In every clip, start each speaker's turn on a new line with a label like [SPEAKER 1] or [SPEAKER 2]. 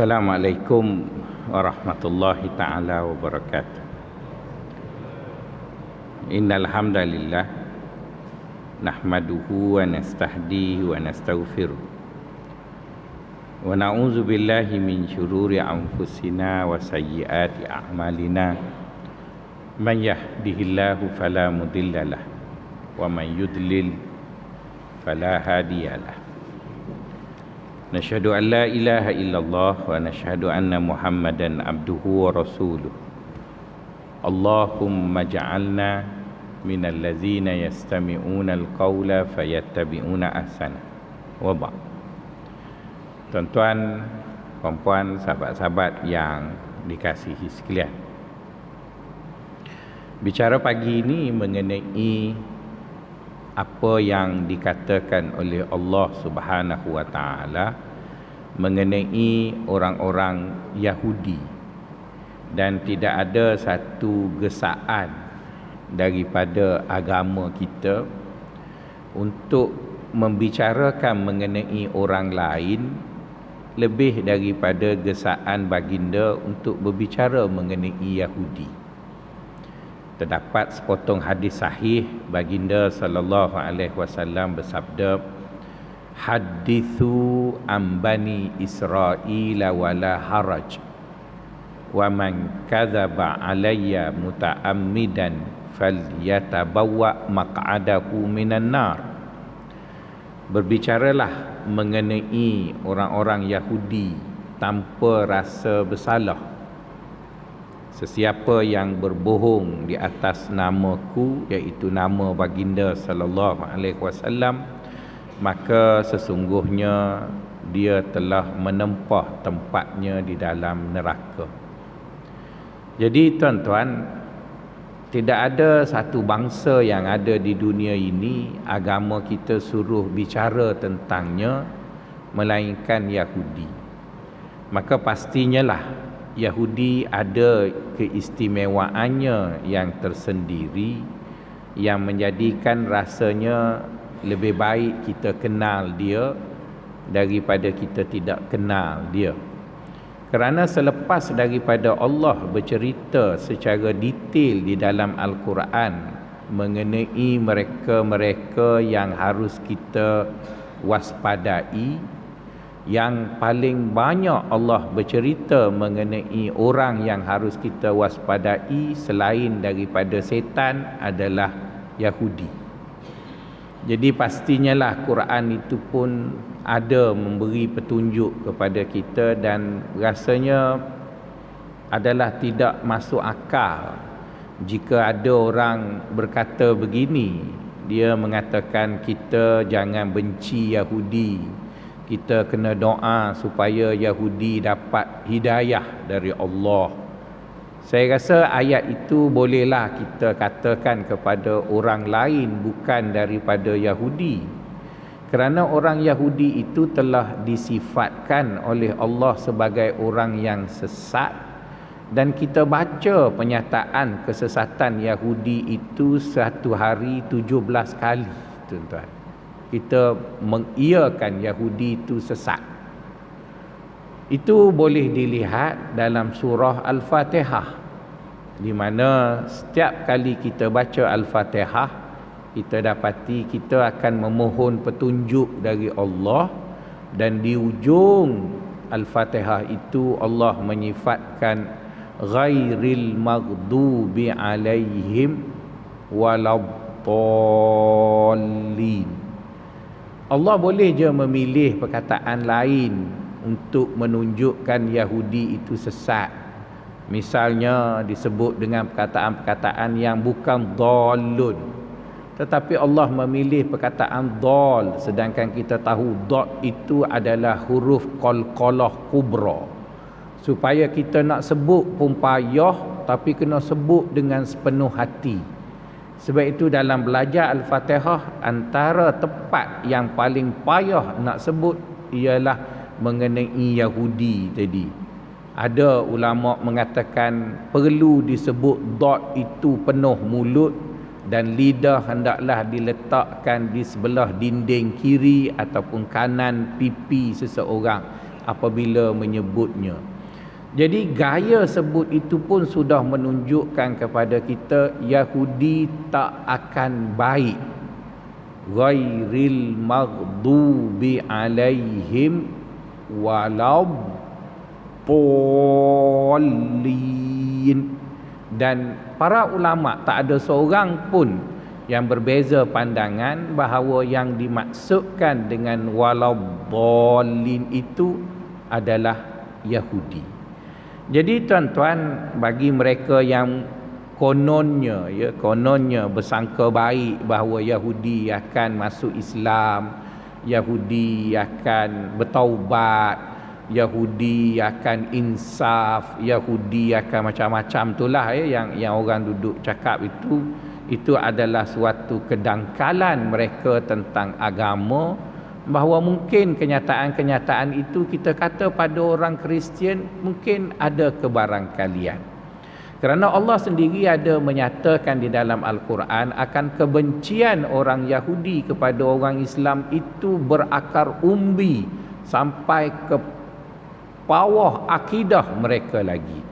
[SPEAKER 1] Assalamualaikum warahmatullahi ta'ala wabarakatuh. Innal hamdalillah nahmaduhu wa nastahdihi wa nastaghfiruh wa na'udzu billahi min syururi anfusina wa sayyiati a'malina. Man yahdihillahu fala mudhillalah wa man yudlil fala hadiyalah. Nashhadu an la ilaha illallah wa nashhadu anna Muhammadan abduhu wa rasuluh. Allahumma ja'alna minal ladzina yastami'una al-qawla fayattabi'una ahsana. Wa ba'd. Tuan-tuan, puan-puan, sahabat-sahabat yang dikasihi sekalian. Bicara pagi ini mengenai apa yang dikatakan oleh Allah Subhanahu wa taala mengenai orang-orang Yahudi, dan tidak ada satu gesaan daripada agama kita untuk membicarakan mengenai orang lain lebih daripada gesaan baginda untuk berbicara mengenai Yahudi. Terdapat sepotong hadis sahih baginda sallallahu alaihi wasallam bersabda, hadithu an bani Israila wala haraj wa man kadzaba alayya muta'ammidan falyatabawwa maq'adahu minan nar. Berbicaralah mengenai orang-orang Yahudi tanpa rasa bersalah. Sesiapa yang berbohong di atas namaku, iaitu nama baginda sallallahu alaihi wasallam, maka sesungguhnya dia telah menempah tempatnya di dalam neraka. Jadi tuan-tuan, tidak ada satu bangsa yang ada di dunia ini agama kita suruh bicara tentangnya melainkan Yahudi. Maka pastinya lah Yahudi ada keistimewaannya yang tersendiri yang menjadikan rasanya lebih baik kita kenal dia daripada kita tidak kenal dia. Kerana selepas daripada Allah bercerita secara detail di dalam Al-Quran mengenai mereka-mereka yang harus kita waspadai, yang paling banyak Allah bercerita mengenai orang yang harus kita waspadai selain daripada setan adalah Yahudi. Jadi pastinya lah Quran itu pun ada memberi petunjuk kepada kita, dan rasanya adalah tidak masuk akal jika ada orang berkata begini. Dia mengatakan kita jangan benci Yahudi, kita kena doa supaya Yahudi dapat hidayah dari Allah. Saya rasa ayat itu bolehlah kita katakan kepada orang lain bukan daripada Yahudi. Kerana orang Yahudi itu telah disifatkan oleh Allah sebagai orang yang sesat, dan kita baca penyataan kesesatan Yahudi itu satu hari 17 kali, tuan-tuan. Kita mengiyakan Yahudi itu sesat. Itu boleh dilihat dalam surah Al-Fatihah, di mana setiap kali kita baca Al-Fatihah, kita dapati kita akan memohon petunjuk dari Allah, dan di ujung Al-Fatihah itu Allah menyifatkan ghairil maghdubi alaihim waladdallin. Allah boleh je memilih perkataan lain untuk menunjukkan Yahudi itu sesat. Misalnya disebut dengan perkataan-perkataan yang bukan dhalun, tetapi Allah memilih perkataan dhal, sedangkan kita tahu dot itu adalah huruf qalqalah kubra. Supaya kita nak sebut pun payah, tapi kena sebut dengan sepenuh hati. Sebab itu dalam belajar Al-Fatihah, antara tempat yang paling payah nak sebut ialah mengenai Yahudi tadi. Ada ulama mengatakan perlu disebut dot itu penuh mulut, dan lidah hendaklah diletakkan di sebelah dinding kiri ataupun kanan pipi seseorang. apabila menyebutnya. Jadi gaya sebut itu pun sudah menunjukkan kepada kita Yahudi tak akan baik. Ghairil maghdubi alaihim waladdallin. Dan para ulama tak ada seorang pun yang berbeza pandangan bahawa yang dimaksudkan dengan waladdallin itu adalah Yahudi. Jadi tuan-tuan, bagi mereka yang kononnya bersangka baik bahawa Yahudi akan masuk Islam, Yahudi akan bertaubat, Yahudi akan insaf, Yahudi akan macam-macam itulah yang orang duduk cakap itu adalah suatu kedangkalan mereka tentang agama, bahawa mungkin kenyataan-kenyataan itu kita kata pada orang Kristian mungkin ada kebarangkalian. Kerana Allah sendiri ada menyatakan di dalam Al-Quran akan kebencian orang Yahudi kepada orang Islam itu berakar umbi sampai ke bawah akidah mereka lagi.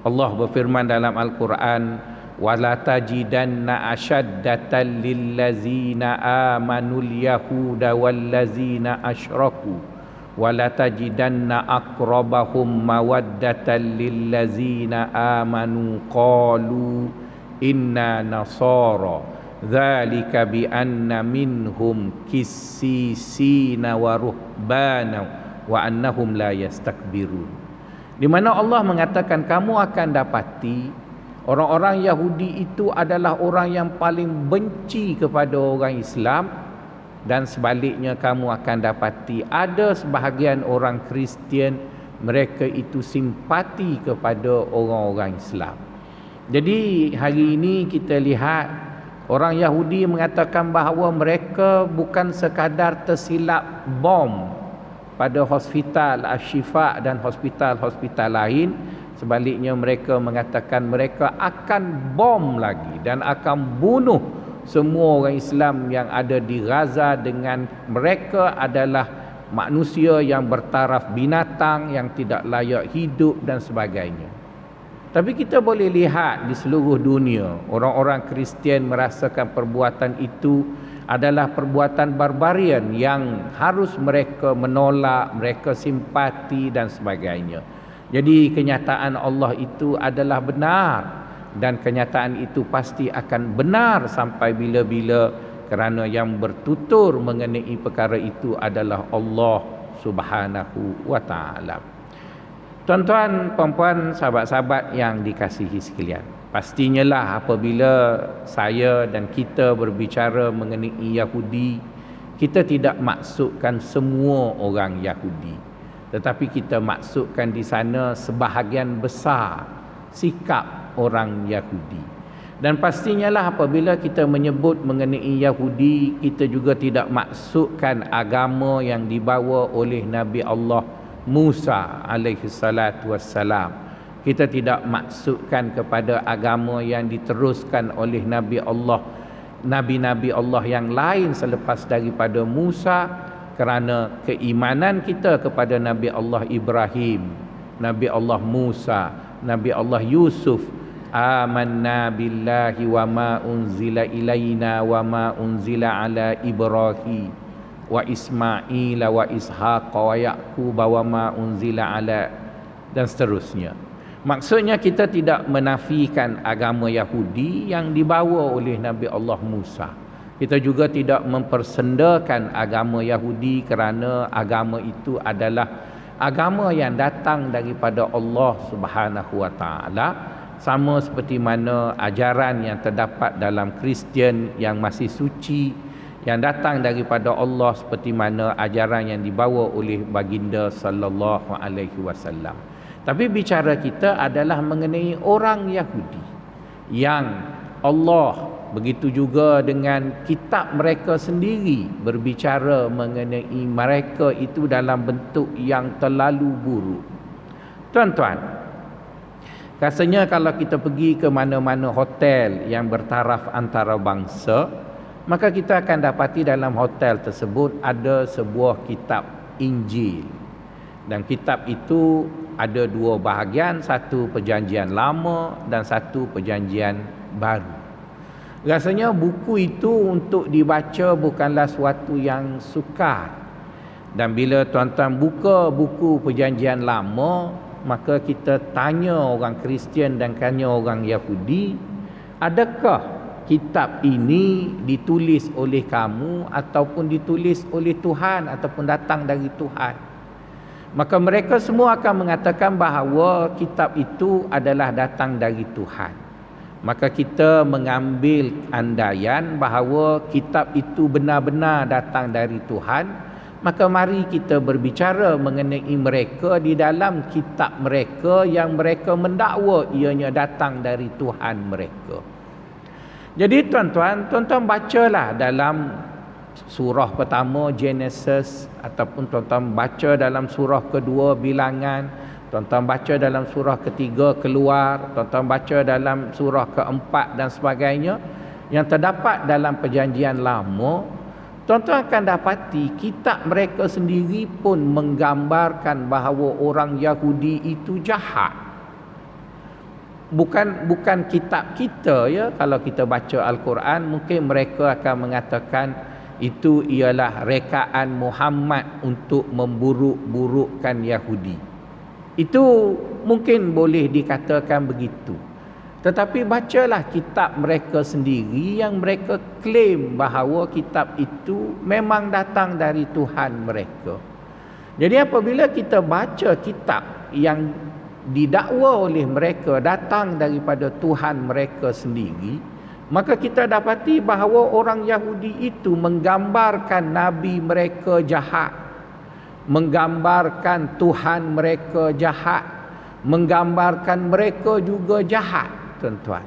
[SPEAKER 1] Allah berfirman dalam Al-Quran, wala tajidanna asyaddatan lillazina amanul yahuda wallazina asyraku wala tajidanna aqrabahum mawaddatan lillazina amanu qalu inna nasara dzalika bi anna minhum qissisina wa ruhbana wa annahum la yastakbirun. Di mana Allah mengatakan kamu akan dapati orang-orang Yahudi itu adalah orang yang paling benci kepada orang Islam, dan sebaliknya kamu akan dapati ada sebahagian orang Kristian mereka itu simpati kepada orang-orang Islam. Jadi hari ini kita lihat orang Yahudi mengatakan bahawa mereka bukan sekadar tersilap bom pada hospital Asy-Syifa dan hospital-hospital lain. Sebaliknya mereka mengatakan mereka akan bom lagi dan akan bunuh semua orang Islam yang ada di Gaza dengan mereka adalah manusia yang bertaraf binatang, yang tidak layak hidup dan sebagainya. Tapi kita boleh lihat di seluruh dunia orang-orang Kristian merasakan perbuatan itu adalah perbuatan barbarian yang harus mereka menolak, mereka simpati dan sebagainya. Jadi kenyataan Allah itu adalah benar, dan kenyataan itu pasti akan benar sampai bila-bila, kerana yang bertutur mengenai perkara itu adalah Allah Subhanahu wa taala. Tuan-tuan, puan-puan, sahabat-sahabat yang dikasihi sekalian, pastinya lah apabila saya dan kita berbicara mengenai Yahudi, kita tidak maksudkan semua orang Yahudi, tetapi kita maksudkan di sana sebahagian besar sikap orang Yahudi. Dan pastinya lah apabila kita menyebut mengenai Yahudi, kita juga tidak maksudkan agama yang dibawa oleh Nabi Allah Musa alaihi salatu wassalam. Kita tidak maksudkan kepada agama yang diteruskan oleh Nabi-Nabi Allah yang lain selepas daripada Musa, kerana keimanan kita kepada Nabi Allah Ibrahim, Nabi Allah Musa, Nabi Allah Yusuf, amanna billahi wa ma unzila ilaina wa ma unzila ala Ibrahim wa Ismail wa Ishaq wa Yaqub wa ma unzila ala, dan seterusnya. Maksudnya kita tidak menafikan agama Yahudi yang dibawa oleh Nabi Allah Musa. Kita juga tidak mempersendakan agama Yahudi, kerana agama itu adalah agama yang datang daripada Allah Subhanahu wa taala, sama seperti mana ajaran yang terdapat dalam Kristian yang masih suci yang datang daripada Allah, seperti mana ajaran yang dibawa oleh baginda sallallahu alaihi wasallam. Tapi bicara kita adalah mengenai orang Yahudi yang Allah, begitu juga dengan kitab mereka sendiri, berbicara mengenai mereka itu dalam bentuk yang terlalu buruk. Tuan-tuan, rasanya kalau kita pergi ke mana-mana hotel yang bertaraf antara bangsa, maka kita akan dapati dalam hotel tersebut ada sebuah kitab Injil. Dan kitab itu ada dua bahagian, satu perjanjian lama dan satu perjanjian baru. Rasanya buku itu untuk dibaca bukanlah suatu yang sukar. Dan bila tuan-tuan buka buku perjanjian lama, maka kita tanya orang Kristian dan tanya orang Yahudi, adakah kitab ini ditulis oleh kamu ataupun ditulis oleh Tuhan ataupun datang dari Tuhan? Maka mereka semua akan mengatakan bahawa kitab itu adalah datang dari Tuhan. Maka kita mengambil andaian bahawa kitab itu benar-benar datang dari Tuhan. Maka mari kita berbicara mengenai mereka di dalam kitab mereka yang mereka mendakwa ianya datang dari Tuhan mereka. Jadi tuan-tuan bacalah dalam surah pertama Genesis, ataupun tuan-tuan baca dalam surah kedua Bilangan, tuan-tuan baca dalam surah ketiga Keluar, tuan-tuan baca dalam surah keempat dan sebagainya yang terdapat dalam perjanjian lama, tuan-tuan akan dapati kitab mereka sendiri pun menggambarkan bahawa orang Yahudi itu jahat. Bukan kitab kita ya. Kalau kita baca Al-Quran, mungkin mereka akan mengatakan itu ialah rekaan Muhammad untuk memburuk-burukkan Yahudi. Itu mungkin boleh dikatakan begitu. Tetapi bacalah kitab mereka sendiri yang mereka klaim bahawa kitab itu memang datang dari Tuhan mereka. Jadi apabila kita baca kitab yang didakwa oleh mereka datang daripada Tuhan mereka sendiri, maka kita dapati bahawa orang Yahudi itu menggambarkan Nabi mereka jahat, menggambarkan Tuhan mereka jahat, menggambarkan mereka juga jahat, tuan-tuan.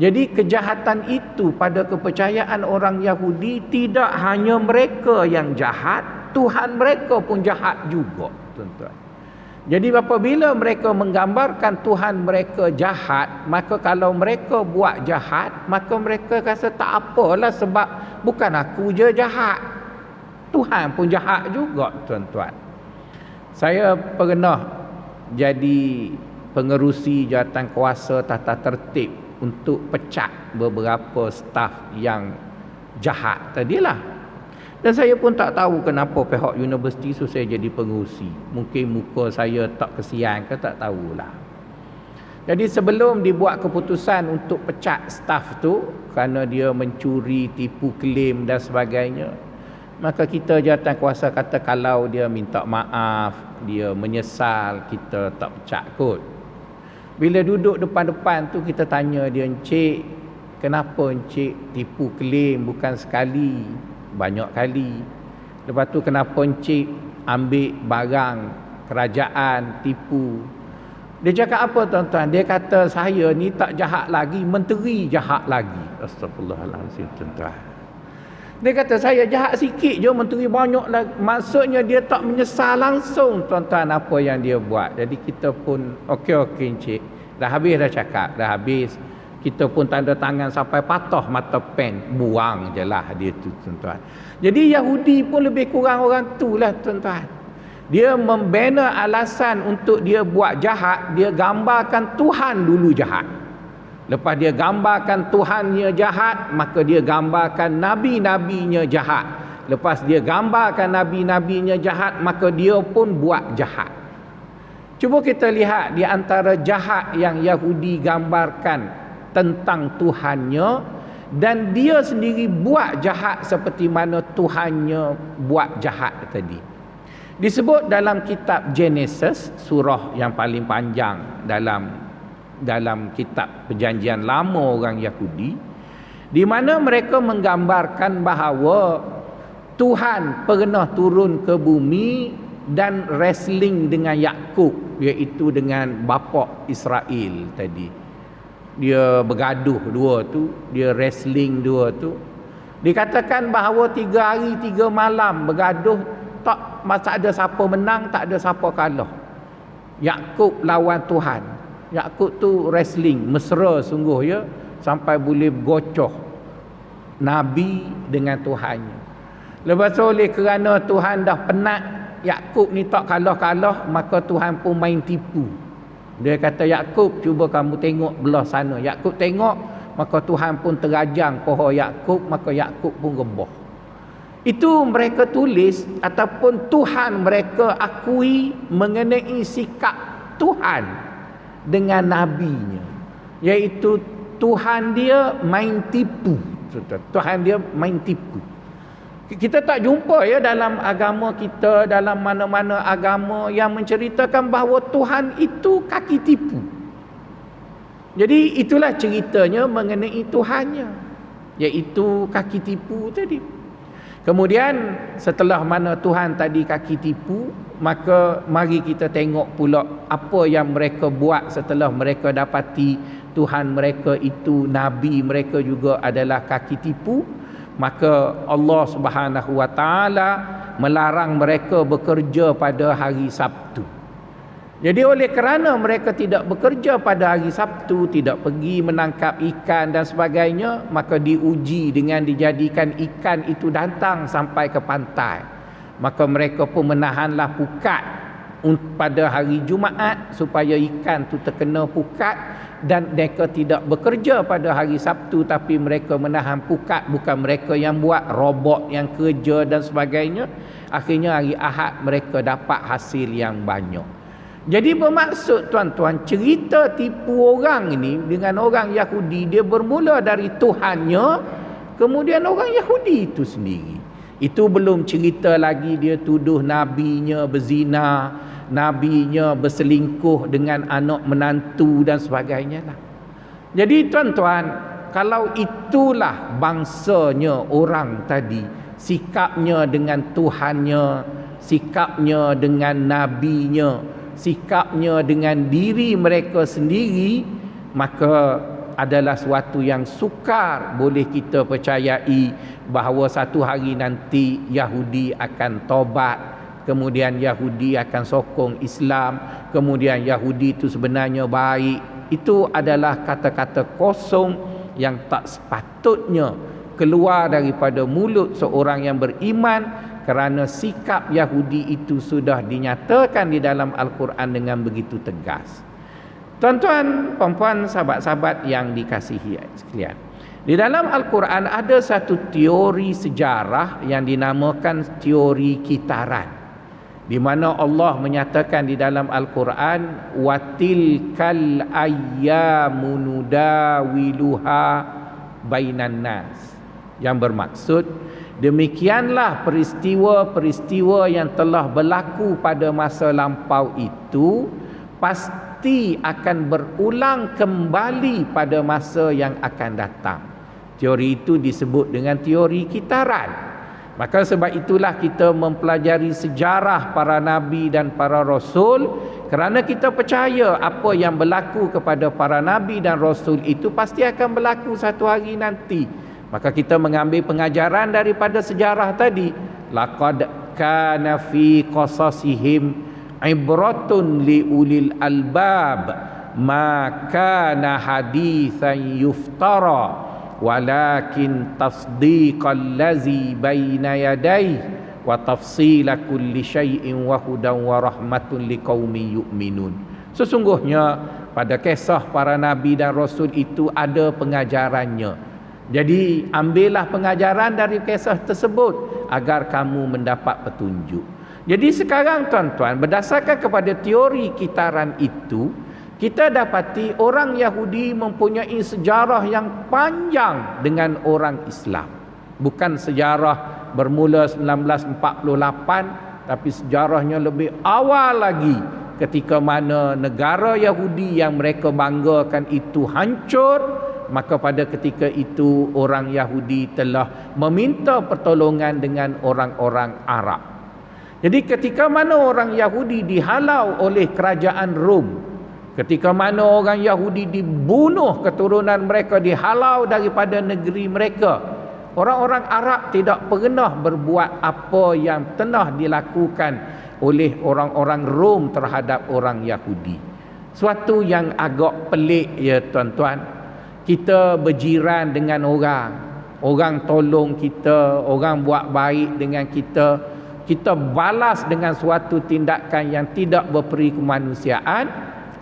[SPEAKER 1] Jadi kejahatan itu pada kepercayaan orang Yahudi tidak hanya mereka yang jahat, Tuhan mereka pun jahat juga, tuan-tuan. Jadi apabila mereka menggambarkan Tuhan mereka jahat, maka kalau mereka buat jahat, maka mereka rasa tak apalah sebab bukan aku je jahat, Tuhan pun jahat juga, tuan-tuan. Saya pernah jadi pengerusi jawatan kuasa tata tertib untuk pecat beberapa staf yang jahat tadilah. Dan saya pun tak tahu kenapa pihak universiti suruh saya jadi pengerusi. Mungkin muka saya tak kesian ke, tak tahulah. Jadi sebelum dibuat keputusan untuk pecat staf tu kerana dia mencuri, tipu klaim dan sebagainya, maka kita jawatan kuasa kata kalau dia minta maaf, dia menyesal, kita tak pecat kot. Bila duduk depan-depan tu kita tanya dia, "Encik, kenapa encik tipu klaim bukan sekali, banyak kali? Lepas tu kenapa encik ambil barang kerajaan, tipu?" Dia cakap apa, tuan-tuan? Dia kata saya ni tak jahat lagi, menteri jahat lagi. Astagfirullahalazim, tuan-tuan. Dia kata saya jahat sikit je, menteri banyak lagi. Maksudnya dia tak menyesal langsung, tuan-tuan, apa yang dia buat. Jadi kita pun okey encik, dah habis dah cakap, dah habis. Kita pun tanda tangan sampai patah mata pen, buang je lah dia tu, tuan-tuan. Jadi Yahudi pun lebih kurang orang tu lah, tuan-tuan. Dia membina alasan untuk dia buat jahat, dia gambarkan Tuhan dulu jahat. Lepas dia gambarkan Tuhannya jahat, maka dia gambarkan nabi-nabinya jahat. Lepas dia gambarkan nabi-nabinya jahat, maka dia pun buat jahat. Cuba kita lihat di antara jahat yang Yahudi gambarkan tentang Tuhannya, dan dia sendiri buat jahat seperti mana Tuhannya buat jahat tadi. Disebut dalam kitab Genesis, surah yang paling panjang dalam kitab perjanjian lama orang Yahudi, di mana mereka menggambarkan bahawa Tuhan pernah turun ke bumi dan wrestling dengan Yakub, iaitu dengan bapa Israel tadi. Dia bergaduh dua tu, dia wrestling dua tu. Dikatakan bahawa 3 hari 3 malam bergaduh, tak ada siapa menang, tak ada siapa kalah. Yakub lawan Tuhan. Yakub tu wrestling mesra sungguh ya, sampai boleh gocoh Nabi dengan Tuhannya. Lepas tu oleh kerana Tuhan dah penat, Yakub ni tak kalah-kalah, maka Tuhan pun main tipu. Dia kata, Yakub, cuba kamu tengok belah sana. Yakub tengok, maka Tuhan pun terajang pohon Yakub, maka Yakub pun rebah. Itu mereka tulis ataupun Tuhan mereka akui mengenai sikap Tuhan dengan nabinya, iaitu Tuhan dia main tipu. Tuhan dia main tipu. Kita tak jumpa ya dalam agama kita, dalam mana-mana agama yang menceritakan bahawa Tuhan itu kaki tipu. Jadi itulah ceritanya mengenai Tuhannya, iaitu kaki tipu tadi. Kemudian setelah mana Tuhan tadi kaki tipu, maka mari kita tengok pula apa yang mereka buat setelah mereka dapati Tuhan mereka itu, nabi mereka juga adalah kaki tipu. Maka Allah Subhanahu Wa Taala melarang mereka bekerja pada hari Sabtu. Jadi oleh kerana mereka tidak bekerja pada hari Sabtu, tidak pergi menangkap ikan dan sebagainya, maka diuji dengan dijadikan ikan itu datang sampai ke pantai. Maka mereka pun menahanlah pukat pada hari Jumaat supaya ikan itu terkena pukat, dan mereka tidak bekerja pada hari Sabtu, tapi mereka menahan pukat. Bukan mereka yang buat, robot yang kerja dan sebagainya. Akhirnya hari Ahad mereka dapat hasil yang banyak. Jadi bermaksud tuan-tuan, cerita tipu orang ini dengan orang Yahudi, dia bermula dari Tuhannya, kemudian orang Yahudi itu sendiri. Itu belum cerita lagi dia tuduh nabinya berzina, nabinya berselingkuh dengan anak menantu dan sebagainya lah. Jadi tuan-tuan, kalau itulah bangsanya orang tadi, sikapnya dengan Tuhannya, sikapnya dengan nabinya, sikapnya dengan diri mereka sendiri, maka adalah suatu yang sukar boleh kita percayai bahawa satu hari nanti Yahudi akan tobat, kemudian Yahudi akan sokong Islam, kemudian Yahudi itu sebenarnya baik. Itu adalah kata-kata kosong yang tak sepatutnya keluar daripada mulut seorang yang beriman, kerana sikap Yahudi itu sudah dinyatakan di dalam Al-Quran dengan begitu tegas. Tuan-tuan, puan-puan, sahabat-sahabat yang dikasihi sekalian, di dalam Al-Quran ada satu teori sejarah yang dinamakan teori kitaran, di mana Allah menyatakan di dalam Al-Quran, watilkal ayyamu nudawiluha bainan nas, yang bermaksud demikianlah peristiwa-peristiwa yang telah berlaku pada masa lampau itu pasti akan berulang kembali pada masa yang akan datang. Teori itu disebut dengan teori kitaran. Maka sebab itulah kita mempelajari sejarah para nabi dan para rasul, kerana kita percaya apa yang berlaku kepada para nabi dan rasul itu pasti akan berlaku satu hari nanti. Maka kita mengambil pengajaran daripada sejarah tadi. Laqad kana fi qasasihim ibratun li ulil albab ma kana hadithan yuftara walakin tasdiqal ladzi baina yadayhi wa tafsila kulli syai'in wa hudan wa rahmatun liqaumin yu'minun. Sesungguhnya pada kisah para nabi dan rasul itu ada pengajarannya. Jadi ambillah pengajaran dari kisah tersebut agar kamu mendapat petunjuk. Jadi sekarang tuan-tuan, berdasarkan kepada teori kitaran itu, kita dapati orang Yahudi mempunyai sejarah yang panjang dengan orang Islam. Bukan sejarah bermula 1948, tapi sejarahnya lebih awal lagi, ketika mana negara Yahudi yang mereka banggakan itu hancur. Maka pada ketika itu orang Yahudi telah meminta pertolongan dengan orang-orang Arab. Jadi ketika mana orang Yahudi dihalau oleh kerajaan Rom, ketika mana orang Yahudi dibunuh, keturunan mereka dihalau daripada negeri mereka, orang-orang Arab tidak pernah berbuat apa yang telah dilakukan oleh orang-orang Rom terhadap orang Yahudi. Suatu yang agak pelik ya tuan-tuan. Kita berjiran dengan orang tolong kita, orang buat baik dengan kita, kita balas dengan suatu tindakan yang tidak berperi kemanusiaan.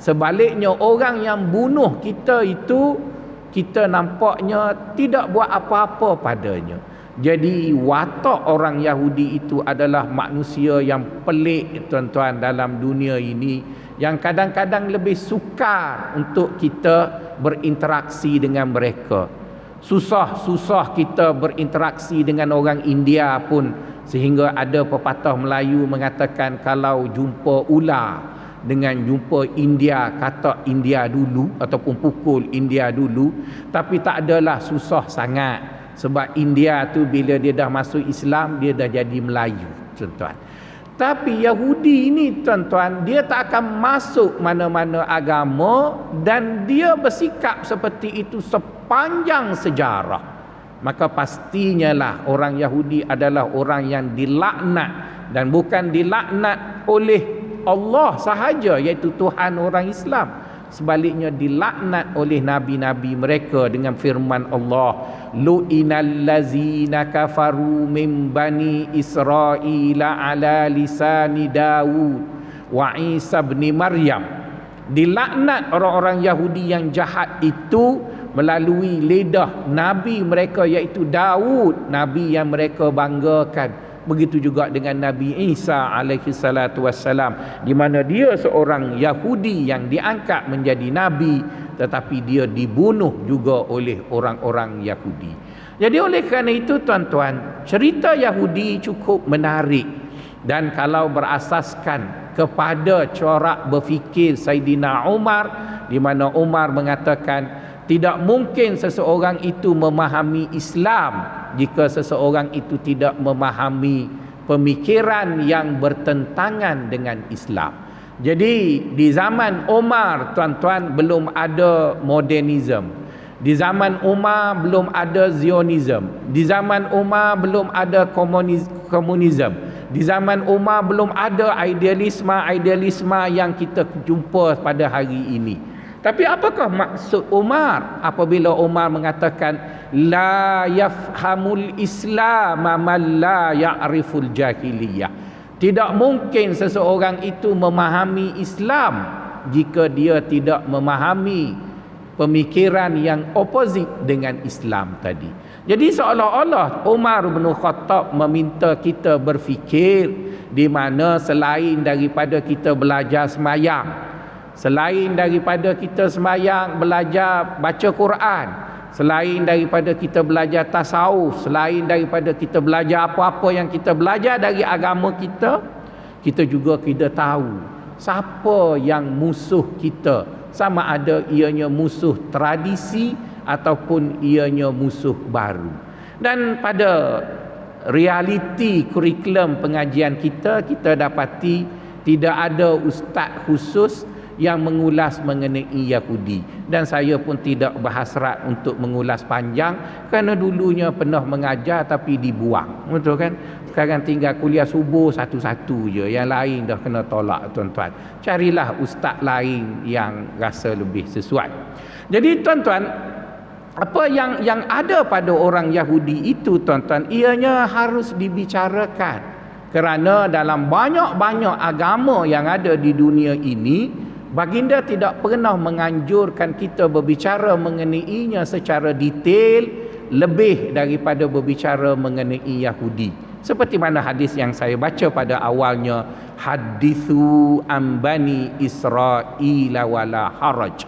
[SPEAKER 1] Sebaliknya orang yang bunuh kita itu, kita nampaknya tidak buat apa-apa padanya. Jadi watak orang Yahudi itu adalah manusia yang pelik, tuan-tuan, dalam dunia ini, yang kadang-kadang lebih sukar untuk kita berinteraksi dengan mereka. Susah kita berinteraksi dengan orang India pun, sehingga ada pepatah Melayu mengatakan kalau jumpa ular dengan jumpa India, kata India dulu ataupun pukul India dulu. Tapi tak adalah susah sangat, sebab India tu bila dia dah masuk Islam, dia dah jadi Melayu, tuan-tuan. Tapi Yahudi ini, tuan-tuan, dia tak akan masuk mana-mana agama, dan dia bersikap seperti itu sepanjang sejarah. Maka pastinya lah orang Yahudi adalah orang yang dilaknat, dan bukan dilaknat oleh Allah sahaja, iaitu Tuhan orang Islam. Sebaliknya dilaknat oleh nabi-nabi mereka dengan firman Allah, lu'inal lazina kafaru min bani Israila ala lisani Daud wa Isa bin Maryam. Dilaknat orang-orang Yahudi yang jahat itu melalui lidah nabi mereka, iaitu Daud, nabi yang mereka banggakan. Begitu juga dengan Nabi Isa alaihi salatu wassalam, di mana dia seorang Yahudi yang diangkat menjadi nabi, tetapi dia dibunuh juga oleh orang-orang Yahudi. Jadi oleh kerana itu, tuan-tuan, cerita Yahudi cukup menarik, dan kalau berasaskan kepada corak berfikir Saidina Umar, di mana Umar mengatakan tidak mungkin seseorang itu memahami Islam jika seseorang itu tidak memahami pemikiran yang bertentangan dengan Islam. Jadi di zaman Umar, tuan-tuan, belum ada modernism. Di zaman Umar belum ada Zionism. Di zaman Umar belum ada komunism. Di zaman Umar belum ada idealisme yang kita jumpa pada hari ini. Tapi apakah maksud Umar apabila Umar mengatakan la yafhamul Islam man la ya'riful jahiliyah? Tidak mungkin seseorang itu memahami Islam jika dia tidak memahami pemikiran yang opposite dengan Islam tadi. Jadi seolah-olah Umar bin Khattab meminta kita berfikir, di mana selain daripada kita belajar semayang, selain daripada kita semayang belajar baca Quran, selain daripada kita belajar tasawuf, selain daripada kita belajar apa-apa yang kita belajar dari agama kita, kita juga kita tahu siapa yang musuh kita, sama ada ianya musuh tradisi ataupun ianya musuh baru. Dan pada realiti kurikulum pengajian kita, kita dapati tidak ada ustaz khusus yang mengulas mengenai Yahudi, dan saya pun tidak berhasrat untuk mengulas panjang, kerana dulunya pernah mengajar tapi dibuang, betul kan? Sekarang tinggal kuliah subuh satu-satu je, yang lain dah kena tolak, tuan-tuan. Carilah ustaz lain yang rasa lebih sesuai. Jadi tuan-tuan, apa yang ada pada orang Yahudi itu, tuan-tuan, ianya harus dibicarakan, kerana dalam banyak-banyak agama yang ada di dunia ini, baginda tidak pernah menganjurkan kita berbicara mengenainya secara detail lebih daripada berbicara mengenai Yahudi. Seperti mana hadis yang saya baca pada awalnya, hadithu ambani Israila wala haraj.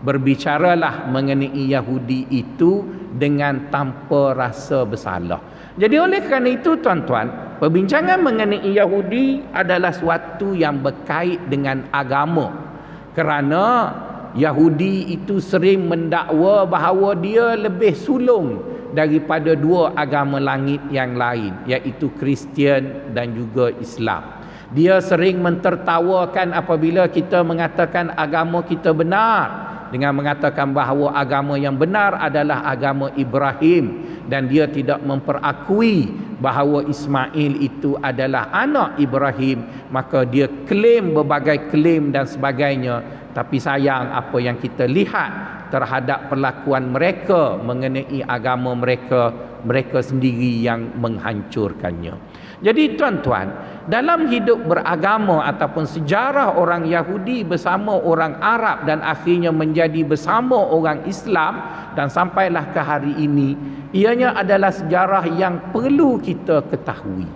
[SPEAKER 1] Berbicaralah mengenai Yahudi itu dengan tanpa rasa bersalah. Jadi oleh kerana itu, tuan-tuan, perbincangan mengenai Yahudi adalah suatu yang berkait dengan agama. Kerana Yahudi itu sering mendakwa bahawa dia lebih sulung daripada dua agama langit yang lain, iaitu Kristian dan juga Islam. Dia sering mentertawakan apabila kita mengatakan agama kita benar, dengan mengatakan bahawa agama yang benar adalah agama Ibrahim, dan dia tidak memperakui bahawa Ismail itu adalah anak Ibrahim. Maka dia klaim berbagai klaim dan sebagainya, tapi sayang apa yang kita lihat terhadap perlakuan mereka mengenai agama mereka, mereka sendiri yang menghancurkannya. Jadi tuan-tuan, dalam hidup beragama ataupun sejarah orang Yahudi bersama orang Arab dan akhirnya menjadi bersama orang Islam dan sampailah ke hari ini, ianya adalah sejarah yang perlu kita ketahui.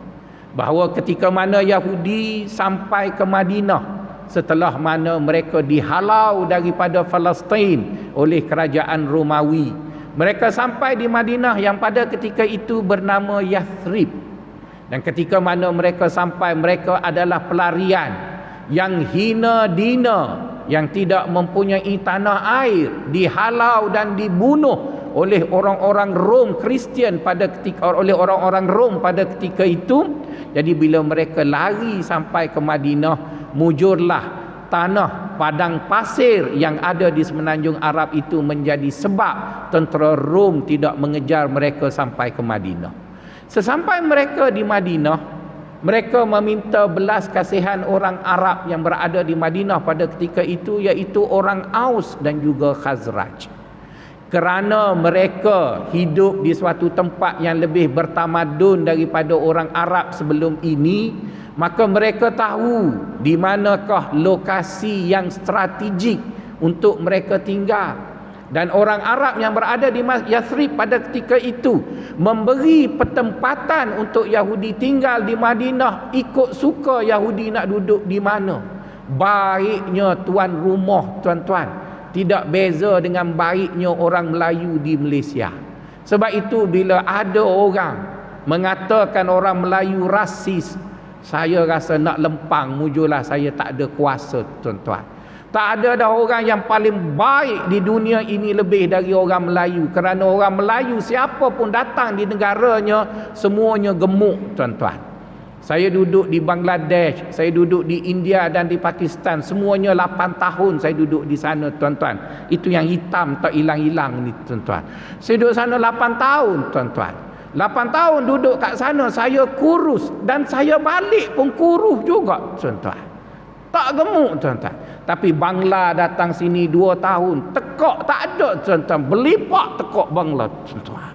[SPEAKER 1] Bahawa ketika mana Yahudi sampai ke Madinah, setelah mana mereka dihalau daripada Palestin oleh kerajaan Romawi, mereka sampai di Madinah yang pada ketika itu bernama Yathrib. Dan ketika mana mereka sampai, mereka adalah pelarian yang hina dina, yang tidak mempunyai tanah air, dihalau dan dibunuh oleh orang-orang Rom Kristian oleh orang-orang Rom pada ketika itu. Jadi bila mereka lari sampai ke Madinah, mujurlah tanah padang pasir yang ada di semenanjung Arab itu menjadi sebab tentera Rom tidak mengejar mereka sampai ke Madinah. Sesampai mereka di Madinah, mereka meminta belas kasihan orang Arab yang berada di Madinah pada ketika itu, iaitu orang Aus dan juga Khazraj. Kerana mereka hidup di suatu tempat yang lebih bertamadun daripada orang Arab sebelum ini, maka mereka tahu di manakah lokasi yang strategik untuk mereka tinggal. Dan orang Arab yang berada di Yathrib pada ketika itu memberi petempatan untuk Yahudi tinggal di Madinah ikut suka Yahudi nak duduk di mana. Baiknya tuan rumah, tuan-tuan, tidak beza dengan baiknya orang Melayu di Malaysia. Sebab itu bila ada orang mengatakan orang Melayu rasis, saya rasa nak lempang, mujurlah saya tak ada kuasa, tuan-tuan. Tak ada dah orang yang paling baik di dunia ini lebih dari orang Melayu. Kerana orang Melayu siapa pun datang di negaranya, semuanya gemuk, tuan-tuan. Saya duduk di Bangladesh, saya duduk di India dan di Pakistan, semuanya 8 tahun saya duduk di sana, tuan-tuan. Itu yang hitam tak hilang-hilang ni, tuan-tuan. Saya duduk sana 8 tahun, tuan-tuan. 8 tahun duduk kat sana, saya kurus dan saya balik pun kurus juga, tuan-tuan. Tak gemuk, tuan-tuan. Tapi Bangla datang sini 2 tahun, tekak tak ada, tuan-tuan. Berlipat tekak Bangla, tuan-tuan.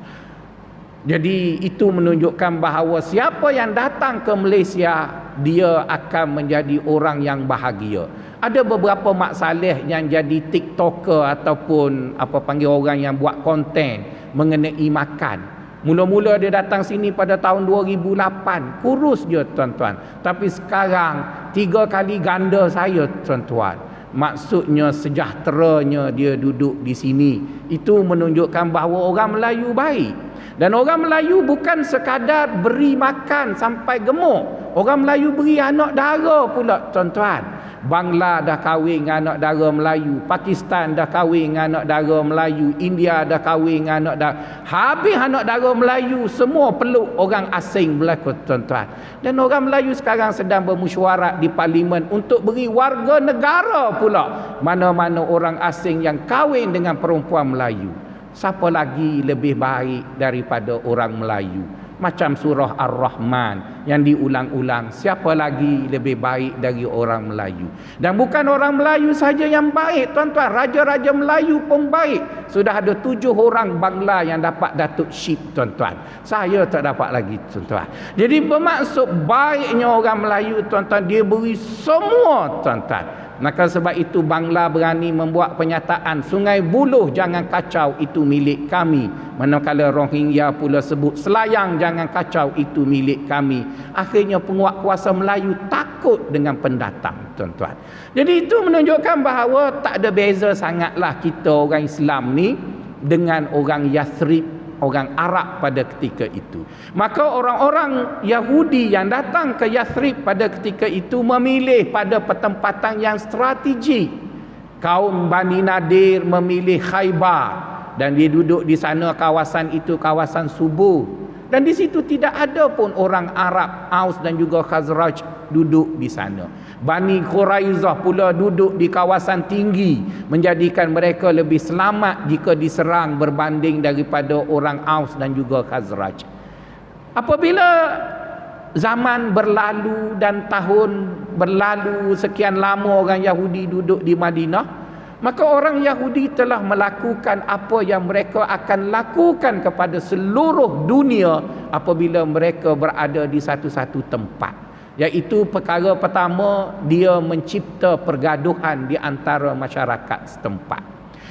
[SPEAKER 1] Jadi itu menunjukkan bahawa siapa yang datang ke Malaysia, dia akan menjadi orang yang bahagia. Ada beberapa mak saleh yang jadi TikToker ataupun apa panggil orang yang buat konten mengenai makan. Mula-mula dia datang sini pada tahun 2008, kurus je, tuan-tuan. Tapi sekarang 3 kali ganda saya, tuan-tuan. Maksudnya sejahteranya dia duduk di sini. Itu menunjukkan bahawa orang Melayu baik. Dan orang Melayu bukan sekadar beri makan sampai gemuk. Orang Melayu beri anak dara pula, tuan-tuan. Bangla dah kahwin dengan anak dara Melayu, Pakistan dah kahwin dengan anak dara Melayu, India dah kahwin dengan anak dara. Habis anak dara Melayu semua peluk orang asing berlaku, tuan-tuan. Dan orang Melayu sekarang sedang bermesyuarat di parlimen untuk beri warga negara pula mana-mana orang asing yang kahwin dengan perempuan Melayu. Siapa lagi lebih baik daripada orang Melayu? Macam surah Ar-Rahman yang diulang-ulang, siapa lagi lebih baik dari orang Melayu? Dan bukan orang Melayu saja yang baik, tuan-tuan, raja-raja Melayu pun baik. Sudah ada 7 orang Bangla yang dapat Datuk Syed, tuan-tuan. Saya tak dapat lagi, tuan-tuan. Jadi bermaksud baiknya orang Melayu, tuan-tuan, dia beri semua, tuan-tuan. Maka sebab itu Bangla berani membuat penyataan, Sungai Buloh jangan kacau, itu milik kami. Manakala Rohingya pula sebut, Selayang jangan kacau, itu milik kami. Akhirnya penguat kuasa Melayu takut dengan pendatang, tuan-tuan. Jadi itu menunjukkan bahawa tak ada beza sangatlah kita orang Islam ni dengan orang Yathrib, orang Arab pada ketika itu. Maka orang-orang Yahudi yang datang ke Yathrib pada ketika itu memilih pada pertempatan yang strategik. Kaum Bani Nadir memilih Khaybar dan dia duduk di sana, kawasan itu kawasan subur. Dan di situ tidak ada pun orang Arab, Aus dan juga Khazraj duduk di sana. Bani Quraizah pula duduk di kawasan tinggi, menjadikan mereka lebih selamat jika diserang berbanding daripada orang Aus dan juga Khazraj. Apabila zaman berlalu dan tahun berlalu, sekian lama orang Yahudi duduk di Madinah, Maka orang Yahudi telah melakukan apa yang mereka akan lakukan kepada seluruh dunia apabila mereka berada di satu-satu tempat. Iaitu perkara pertama, dia mencipta pergaduhan di antara masyarakat setempat.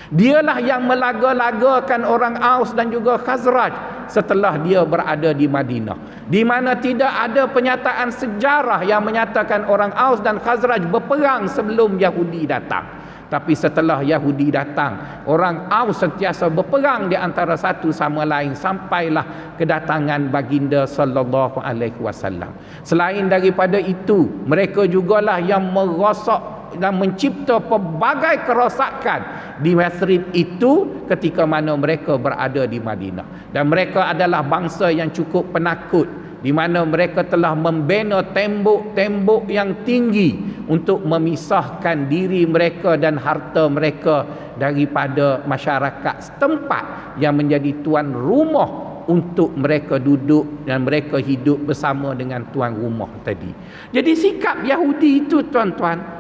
[SPEAKER 1] Dialah yang melaga-lagakan orang Aus dan juga Khazraj setelah dia berada di Madinah, di mana tidak ada penyataan sejarah yang menyatakan orang Aus dan Khazraj berperang sebelum Yahudi datang. Tapi setelah Yahudi datang, orang Aus sentiasa berperang di antara satu sama lain sampailah kedatangan baginda sallallahu alaihi wasallam. Selain daripada itu, mereka jugalah yang merosak dan mencipta pelbagai kerosakan di Yathrib itu ketika mana mereka berada di Madinah. Dan mereka adalah bangsa yang cukup penakut, di mana mereka telah membina tembok-tembok yang tinggi untuk memisahkan diri mereka dan harta mereka daripada masyarakat setempat yang menjadi tuan rumah untuk mereka duduk dan mereka hidup bersama dengan tuan rumah tadi. Jadi sikap Yahudi itu, tuan-tuan,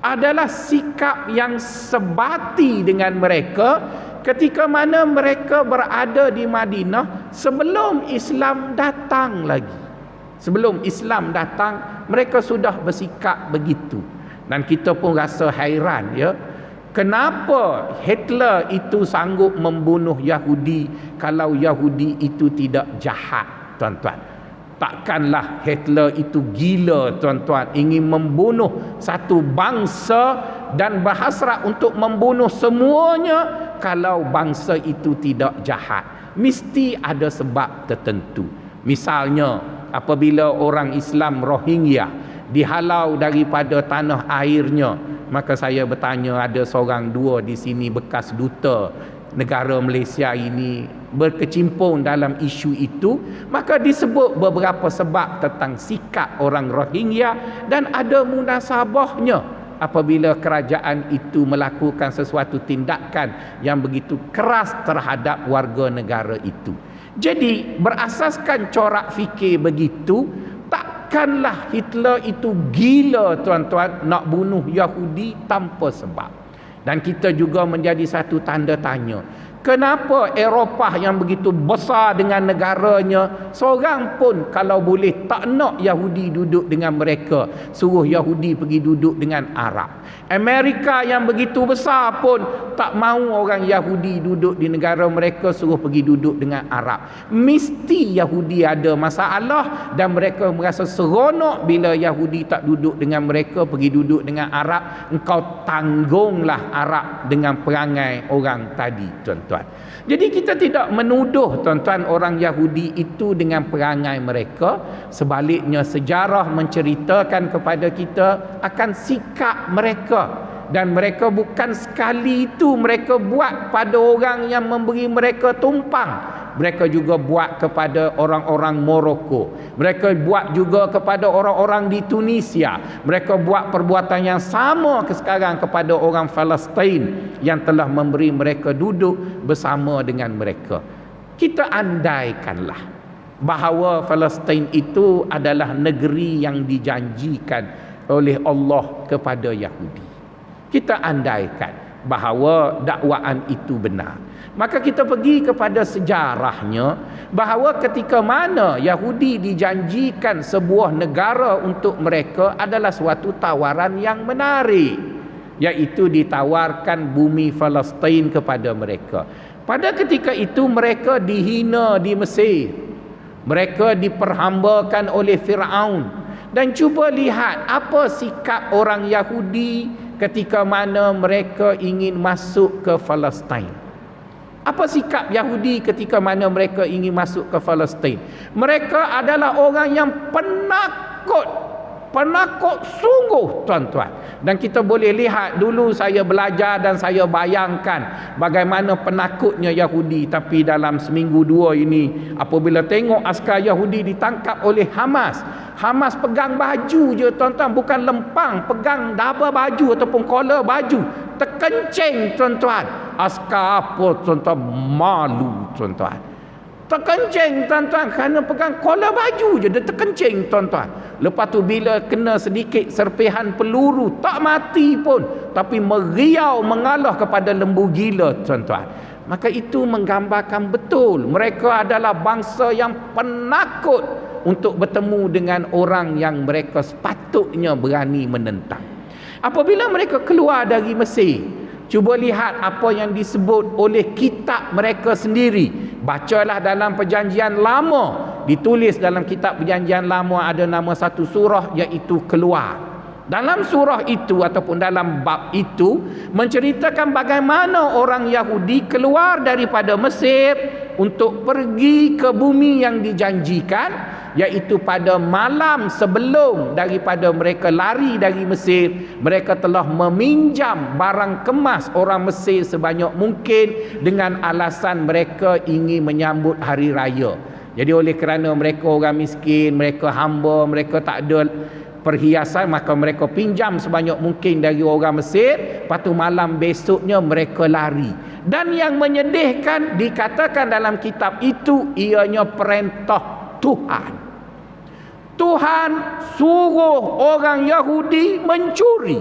[SPEAKER 1] adalah sikap yang sebati dengan mereka ketika mana mereka berada di Madinah sebelum Islam datang lagi. Sebelum Islam datang, mereka sudah bersikap begitu. Dan kita pun rasa hairan, ya, kenapa Hitler itu sanggup membunuh Yahudi kalau Yahudi itu tidak jahat, tuan-tuan. Takkanlah Hitler itu gila, tuan-tuan, ingin membunuh satu bangsa dan berhasrat untuk membunuh semuanya kalau bangsa itu tidak jahat. Mesti ada sebab tertentu. Misalnya, apabila orang Islam Rohingya dihalau daripada tanah airnya, maka saya bertanya, ada seorang dua di sini bekas duta negara Malaysia ini berkecimpung dalam isu itu, maka disebut beberapa sebab tentang sikap orang Rohingya dan ada munasabahnya apabila kerajaan itu melakukan sesuatu tindakan yang begitu keras terhadap warga negara itu. Jadi berasaskan corak fikir begitu, takkanlah Hitler itu gila, tuan-tuan, nak bunuh Yahudi tanpa sebab. Dan kita juga menjadi satu tanda tanya, kenapa Eropah yang begitu besar dengan negaranya, seorang pun kalau boleh tak nak Yahudi duduk dengan mereka, suruh Yahudi pergi duduk dengan Arab. Amerika yang begitu besar pun tak mahu orang Yahudi duduk di negara mereka, suruh pergi duduk dengan Arab. Mesti Yahudi ada masalah dan mereka merasa seronok bila Yahudi tak duduk dengan mereka, pergi duduk dengan Arab. Engkau tanggunglah Arab dengan perangai orang tadi, tuan-tuan. Jadi kita tidak menuduh, tuan-tuan, orang Yahudi itu dengan perangai mereka. Sebaliknya, sejarah menceritakan kepada kita akan sikap mereka. Dan mereka bukan sekali itu mereka buat pada orang yang memberi mereka tumpang. Mereka juga buat kepada orang-orang Morocco. Mereka buat juga kepada orang-orang di Tunisia. Mereka buat perbuatan yang sama sekarang kepada orang Palestin yang telah memberi mereka duduk bersama dengan mereka. Kita andaikanlah bahawa Palestin itu adalah negeri yang dijanjikan oleh Allah kepada Yahudi. Kita andaikan bahawa dakwaan itu benar, maka kita pergi kepada sejarahnya bahawa ketika mana Yahudi dijanjikan sebuah negara untuk mereka adalah suatu tawaran yang menarik, iaitu ditawarkan bumi Palestin kepada mereka. Pada ketika itu mereka dihina di Mesir, mereka diperhambakan oleh Firaun. Dan cuba lihat apa sikap orang Yahudi ketika mana mereka ingin masuk ke Palestin. Apa sikap Yahudi ketika mana mereka ingin masuk ke Palestin? Mereka adalah orang yang penakut sungguh, tuan-tuan. Dan kita boleh lihat, dulu saya belajar dan saya bayangkan bagaimana penakutnya Yahudi. Tapi dalam seminggu dua ini, apabila tengok askar Yahudi ditangkap oleh Hamas, Hamas pegang baju je, tuan-tuan, bukan lempang, pegang daba baju ataupun kolor baju, terkencing, tuan-tuan. Askar apa, tuan-tuan? Malu, tuan-tuan. Terkencing tuan-tuan, kerana pegang kola baju je dia terkencing tuan-tuan. Lepas tu bila kena sedikit serpihan peluru, tak mati pun, tapi meriau mengalah kepada lembu gila tuan-tuan. Maka itu menggambarkan betul mereka adalah bangsa yang penakut untuk bertemu dengan orang yang mereka sepatutnya berani menentang. Apabila mereka keluar dari Mesir, cuba lihat apa yang disebut oleh kitab mereka sendiri. Bacalah dalam Perjanjian Lama, ditulis dalam kitab Perjanjian Lama ada nama satu surah iaitu Keluar. Dalam surah itu ataupun dalam bab itu menceritakan bagaimana orang Yahudi keluar daripada Mesir untuk pergi ke bumi yang dijanjikan, iaitu pada malam sebelum daripada mereka lari dari Mesir, mereka telah meminjam barang kemas orang Mesir sebanyak mungkin dengan alasan mereka ingin menyambut hari raya. Jadi oleh kerana mereka orang miskin, mereka hamba, mereka tak ada perhiasan, maka mereka pinjam sebanyak mungkin dari orang Mesir. Lepas tu malam besoknya mereka lari. Dan yang menyedihkan dikatakan dalam kitab itu, ianya perintah Tuhan. Tuhan suruh orang Yahudi mencuri.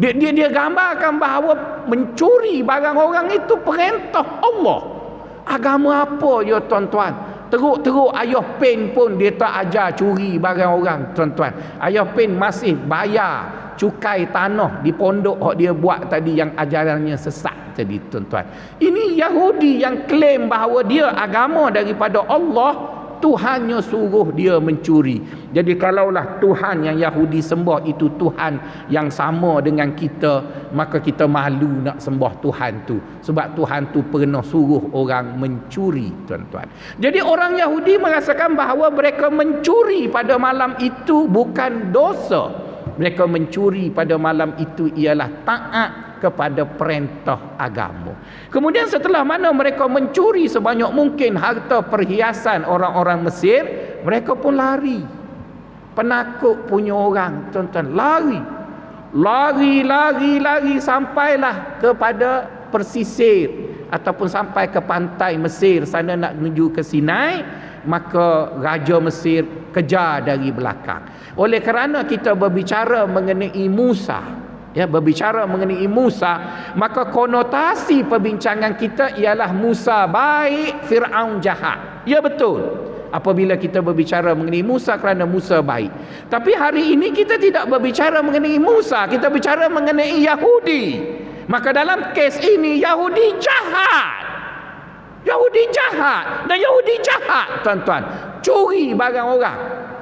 [SPEAKER 1] Dia gambarkan bahawa mencuri barang orang itu perintah Allah. Agama apa ya tuan-tuan? Teruk-teruk ayah Pen pun dia tak ajar curi barang orang tuan-tuan. Ayah Pen masih bayar cukai tanah di pondok yang dia buat tadi yang ajarannya sesat tadi tuan-tuan. Ini Yahudi yang klaim bahawa dia agama daripada Allah, Tuhannya suruh dia mencuri. Jadi kalaulah Tuhan yang Yahudi sembah itu Tuhan yang sama dengan kita, maka kita malu nak sembah Tuhan tu, sebab Tuhan tu pernah suruh orang mencuri tuan-tuan. Jadi orang Yahudi merasakan bahawa mereka mencuri pada malam itu bukan dosa. Mereka mencuri pada malam itu ialah taat kepada perintah agama. Kemudian setelah mana mereka mencuri sebanyak mungkin harta perhiasan orang-orang Mesir, mereka pun lari. Penakut punya orang tuan-tuan, lari sampailah kepada persisir ataupun sampai ke pantai Mesir sana nak menuju ke Sinai. Maka Raja Mesir kejar dari belakang. Oleh kerana kita berbicara mengenai Musa, maka konotasi perbincangan kita ialah Musa baik, Fir'aun jahat. Ya betul, apabila kita berbicara mengenai Musa kerana Musa baik. Tapi hari ini kita tidak berbicara mengenai Musa, kita bicara mengenai Yahudi. Maka dalam kes ini Yahudi jahat. Dan Yahudi jahat tuan-tuan, curi barang orang.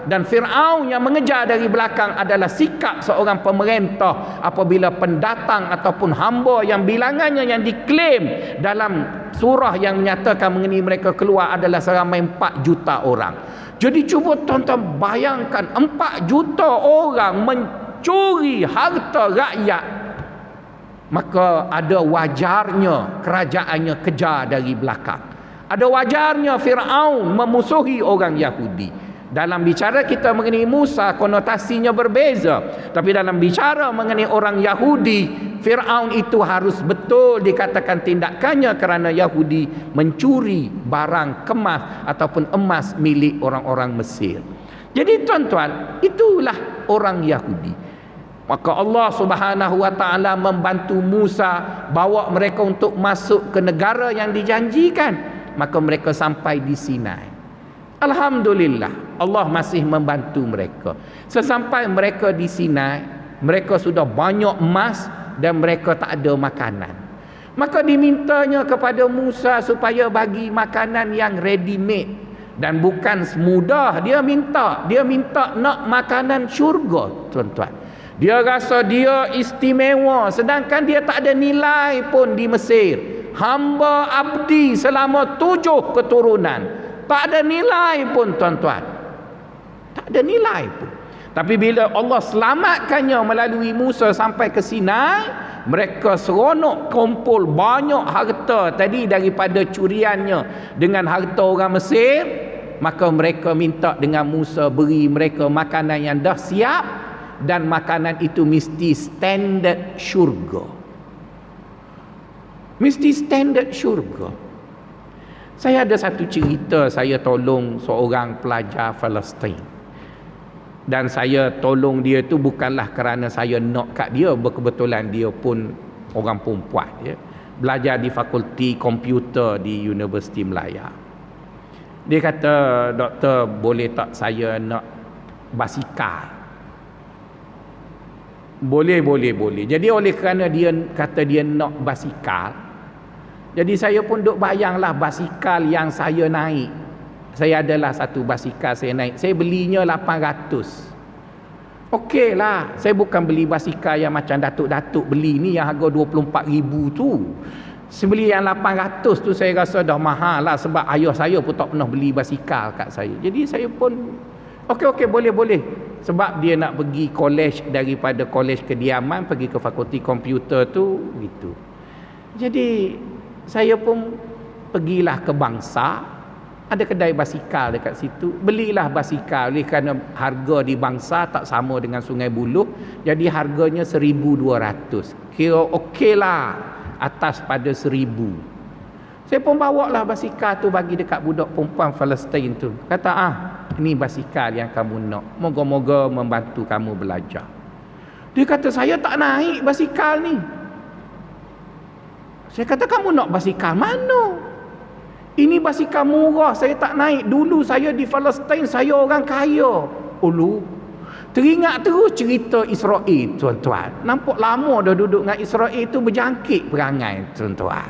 [SPEAKER 1] Dan Fir'aun yang mengejar dari belakang adalah sikap seorang pemerintah apabila pendatang ataupun hamba yang bilangannya yang diklaim dalam surah yang menyatakan mengenai mereka keluar adalah seramai 4 juta orang. Jadi cuba tuan-tuan bayangkan 4 juta orang mencuri harta rakyat. Maka ada wajarnya kerajaannya kejar dari belakang. Ada wajarnya Fir'aun memusuhi orang Yahudi. Dalam bicara kita mengenai Musa, konotasinya berbeza. Tapi dalam bicara mengenai orang Yahudi, Fir'aun itu harus betul dikatakan tindakannya kerana Yahudi mencuri barang kemas ataupun emas milik orang-orang Mesir. Jadi tuan-tuan, itulah orang Yahudi. Maka Allah Subhanahu wa taala membantu Musa bawa mereka untuk masuk ke negara yang dijanjikan. Maka mereka sampai di Sinai. Alhamdulillah, Allah masih membantu mereka. Sesampai mereka di Sinai, mereka sudah banyak emas dan mereka tak ada makanan. Maka dimintanya kepada Musa supaya bagi makanan yang ready made. Dan bukan semudah dia minta nak makanan syurga tuan-tuan. Dia rasa dia istimewa, sedangkan dia tak ada nilai pun di Mesir. Hamba abdi selama 7 keturunan, tak ada nilai pun tuan-tuan. Tak ada nilai pun. Tapi bila Allah selamatkannya melalui Musa sampai ke Sinai, mereka seronok kumpul banyak harta tadi daripada curiannya dengan harta orang Mesir. Maka mereka minta dengan Musa beri mereka makanan yang dah siap. Dan makanan itu mesti standard syurga. Mesti standard syurga. Saya ada satu cerita, saya tolong seorang pelajar Palestin. Dan saya tolong dia tu bukanlah kerana saya nak kat dia, berkebetulan dia pun orang perempuan, ya. Belajar di fakulti komputer di Universiti Melaya. Dia kata, doktor boleh tak saya nak basikal? Boleh. Jadi oleh kerana dia kata dia nak basikal, jadi saya pun duk bayanglah basikal yang saya naik. Saya adalah satu basikal saya naik. Saya belinya 800. Okey lah. Saya bukan beli basikal yang macam datuk-datuk beli ni yang harga 24,000 tu. Saya beli yang 800 tu saya rasa dah mahal lah, sebab ayah saya pun tak pernah beli basikal kat saya. Jadi saya pun okey boleh. Sebab dia nak pergi kolej, daripada kolej kediaman pergi ke fakulti komputer tu gitu. Jadi saya pun pergilah ke Bangsa, ada kedai basikal dekat situ, belilah basikal. Oleh kerana harga di Bangsa tak sama dengan Sungai Buloh, jadi harganya 1,200. Kira okey lah, atas pada 1,000. Saya pun bawa lah basikal tu bagi dekat budak perempuan Palestin tu. Kata, ini basikal yang kamu nak, moga-moga membantu kamu belajar. Dia kata, saya tak naik basikal ni. Saya kata, kamu nak basikal mana? Ini basikal murah, saya tak naik. Dulu saya di Palestin, saya orang kaya. Teringat terus cerita Israel, tuan-tuan. Nampak lama dah duduk dengan Israel tu, berjangkit perangai, tuan-tuan.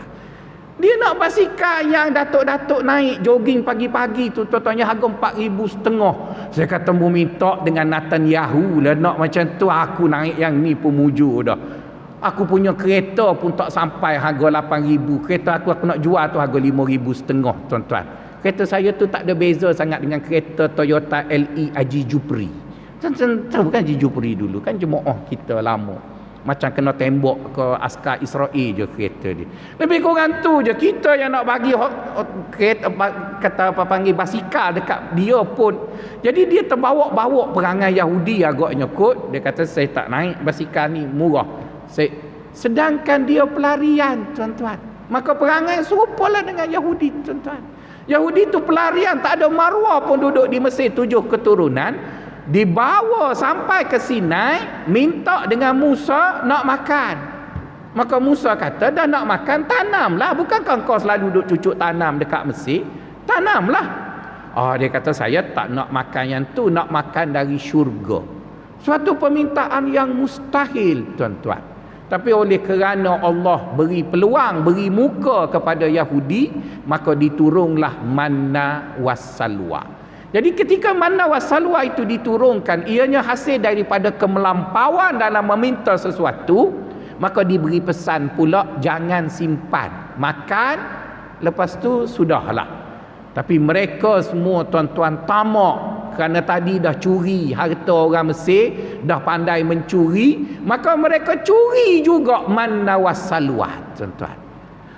[SPEAKER 1] Dia nak basikal yang datuk-datuk naik jogging pagi-pagi tu, tuan-tuan, yang harga 4,500. Saya kata, mu minta dengan Netanyahu lah nak macam tu, aku naik yang ni pun mujur dah. Aku punya kereta pun tak sampai harga 8,000. Kereta aku nak jual tu harga 5,500, tuan-tuan. Kereta saya tu tak ada beza sangat dengan kereta Toyota LE Haji Jupri. Tahu kan Haji Jupri dulu kan jemaah kita lama. Macam kena tembok ke askar Israel je kereta dia. Lebih kurang tu je. Kita yang nak bagi kereta, kata apa panggil, basikal dekat dia pun. Jadi dia terbawa-bawa perangai Yahudi agaknya kot. Dia kata, saya tak naik basikal ni, murah. Sedangkan dia pelarian, tuan-tuan. Maka perangai serupalah dengan Yahudi, tuan-tuan. Yahudi tu pelarian, tak ada Marwah pun duduk di Mesir 7 keturunan, dibawa sampai ke Sinai, minta dengan Musa nak makan. Maka Musa kata, dah nak makan, tanamlah. Bukankah kau selalu duduk cucuk tanam dekat Mesir? Tanamlah. Dia kata, saya tak nak makan yang tu, nak makan dari syurga. Suatu permintaan yang mustahil, tuan-tuan. Tapi oleh kerana Allah beri peluang, beri muka kepada Yahudi, maka diturunlah manna wassalwa. Jadi ketika manna wassalwa itu diturunkan, ianya hasil daripada kemelampauan dalam meminta sesuatu, maka diberi pesan pula, jangan simpan, makan, lepas tu sudahlah. Tapi mereka semua, tuan-tuan, tamak. Kerana tadi dah curi harta orang Mesir, dah pandai mencuri, maka mereka curi juga manna wassalwa, tuan-tuan.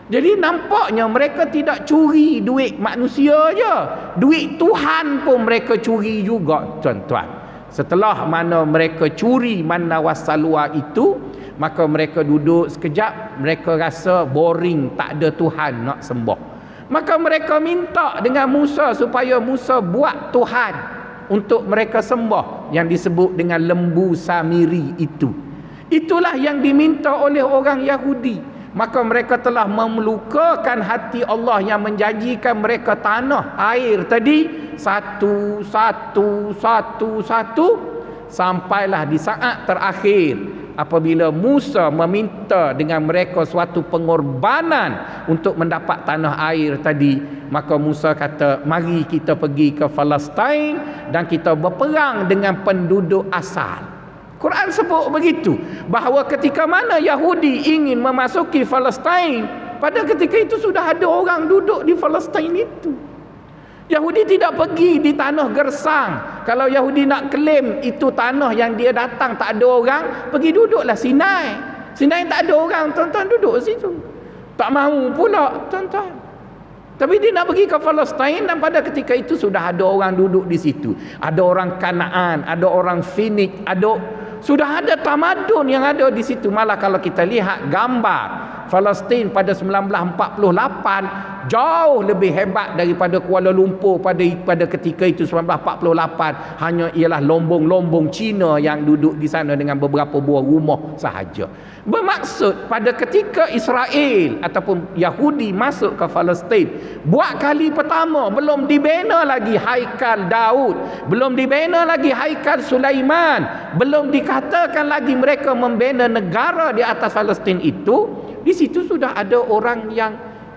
[SPEAKER 1] Jadi nampaknya mereka tidak curi duit manusia je, duit Tuhan pun mereka curi juga, tuan-tuan. Setelah mana mereka curi manna wassalwa itu, maka mereka duduk sekejap, mereka rasa boring, tak ada Tuhan nak sembah. Maka mereka minta dengan Musa supaya Musa buat Tuhan untuk mereka sembah, yang disebut dengan lembu Samiri itu. Itulah yang diminta oleh orang Yahudi. Maka mereka telah memelukakan hati Allah yang menjanjikan mereka tanah, air tadi, satu, sampailah di saat terakhir apabila Musa meminta dengan mereka suatu pengorbanan untuk mendapat tanah air tadi, maka Musa kata, mari kita pergi ke Palestin dan kita berperang dengan penduduk asal. Quran sebut begitu, bahawa ketika mana Yahudi ingin memasuki Palestin, pada ketika itu sudah ada orang duduk di Palestin itu. Yahudi tidak pergi di tanah gersang. Kalau Yahudi nak claim itu tanah yang dia datang tak ada orang, pergi duduklah Sinai. Sinai tak ada orang, tuan-tuan, duduk situ. Tak mahu pula, tuan-tuan. Tapi dia nak pergi ke Palestin, dan pada ketika itu sudah ada orang duduk di situ. Ada orang Kanaan, ada orang Finik, sudah ada tamadun yang ada di situ. Malah kalau kita lihat gambar Palestin pada 1948 jauh lebih hebat daripada Kuala Lumpur pada ketika itu 1948. Hanya ialah lombong-lombong Cina yang duduk di sana dengan beberapa buah rumah sahaja. Bermaksud pada ketika Israel ataupun Yahudi masuk ke Palestin, buat kali pertama, belum dibina lagi haikal Daud, belum dibina lagi haikal Sulaiman, belum dikatakan lagi mereka membina negara di atas Palestin itu. Di situ sudah ada orang yang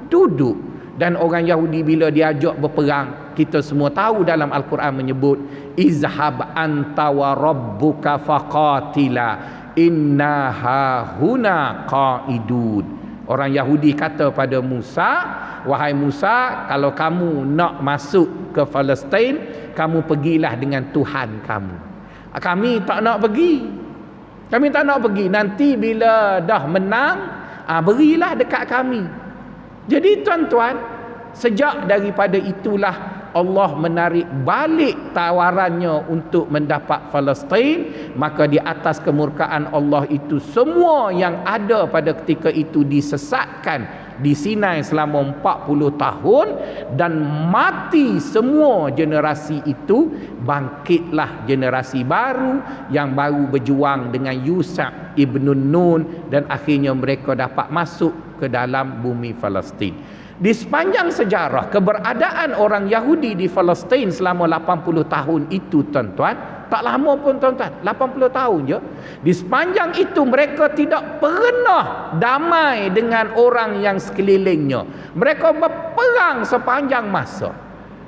[SPEAKER 1] duduk. Dan orang Yahudi bila diajak berperang, kita semua tahu dalam Al-Quran menyebut, izhab anta wa rabbuka faqatila inna hahuna qaidun. Orang Yahudi kata pada Musa, wahai Musa, kalau kamu nak masuk ke Palestin, kamu pergilah dengan Tuhan kamu. Kami tak nak pergi. Kami tak nak pergi. Nanti bila dah menang, berilah dekat kami. Jadi tuan-tuan, sejak daripada itulah Allah menarik balik tawarannya untuk mendapat Palestin. Maka di atas kemurkaan Allah itu, semua yang ada pada ketika itu disesatkan di Sinai selama 40 tahun dan mati semua generasi itu. Bangkitlah generasi baru yang baru berjuang dengan Yusha ibn Nun, dan akhirnya mereka dapat masuk ke dalam bumi Palestin. Di sepanjang sejarah keberadaan orang Yahudi di Palestin selama 80 tahun itu tuan-tuan, tak lama pun tuan-tuan, 80 tahun je. Di sepanjang itu mereka tidak pernah damai dengan orang yang sekelilingnya. Mereka berperang sepanjang masa.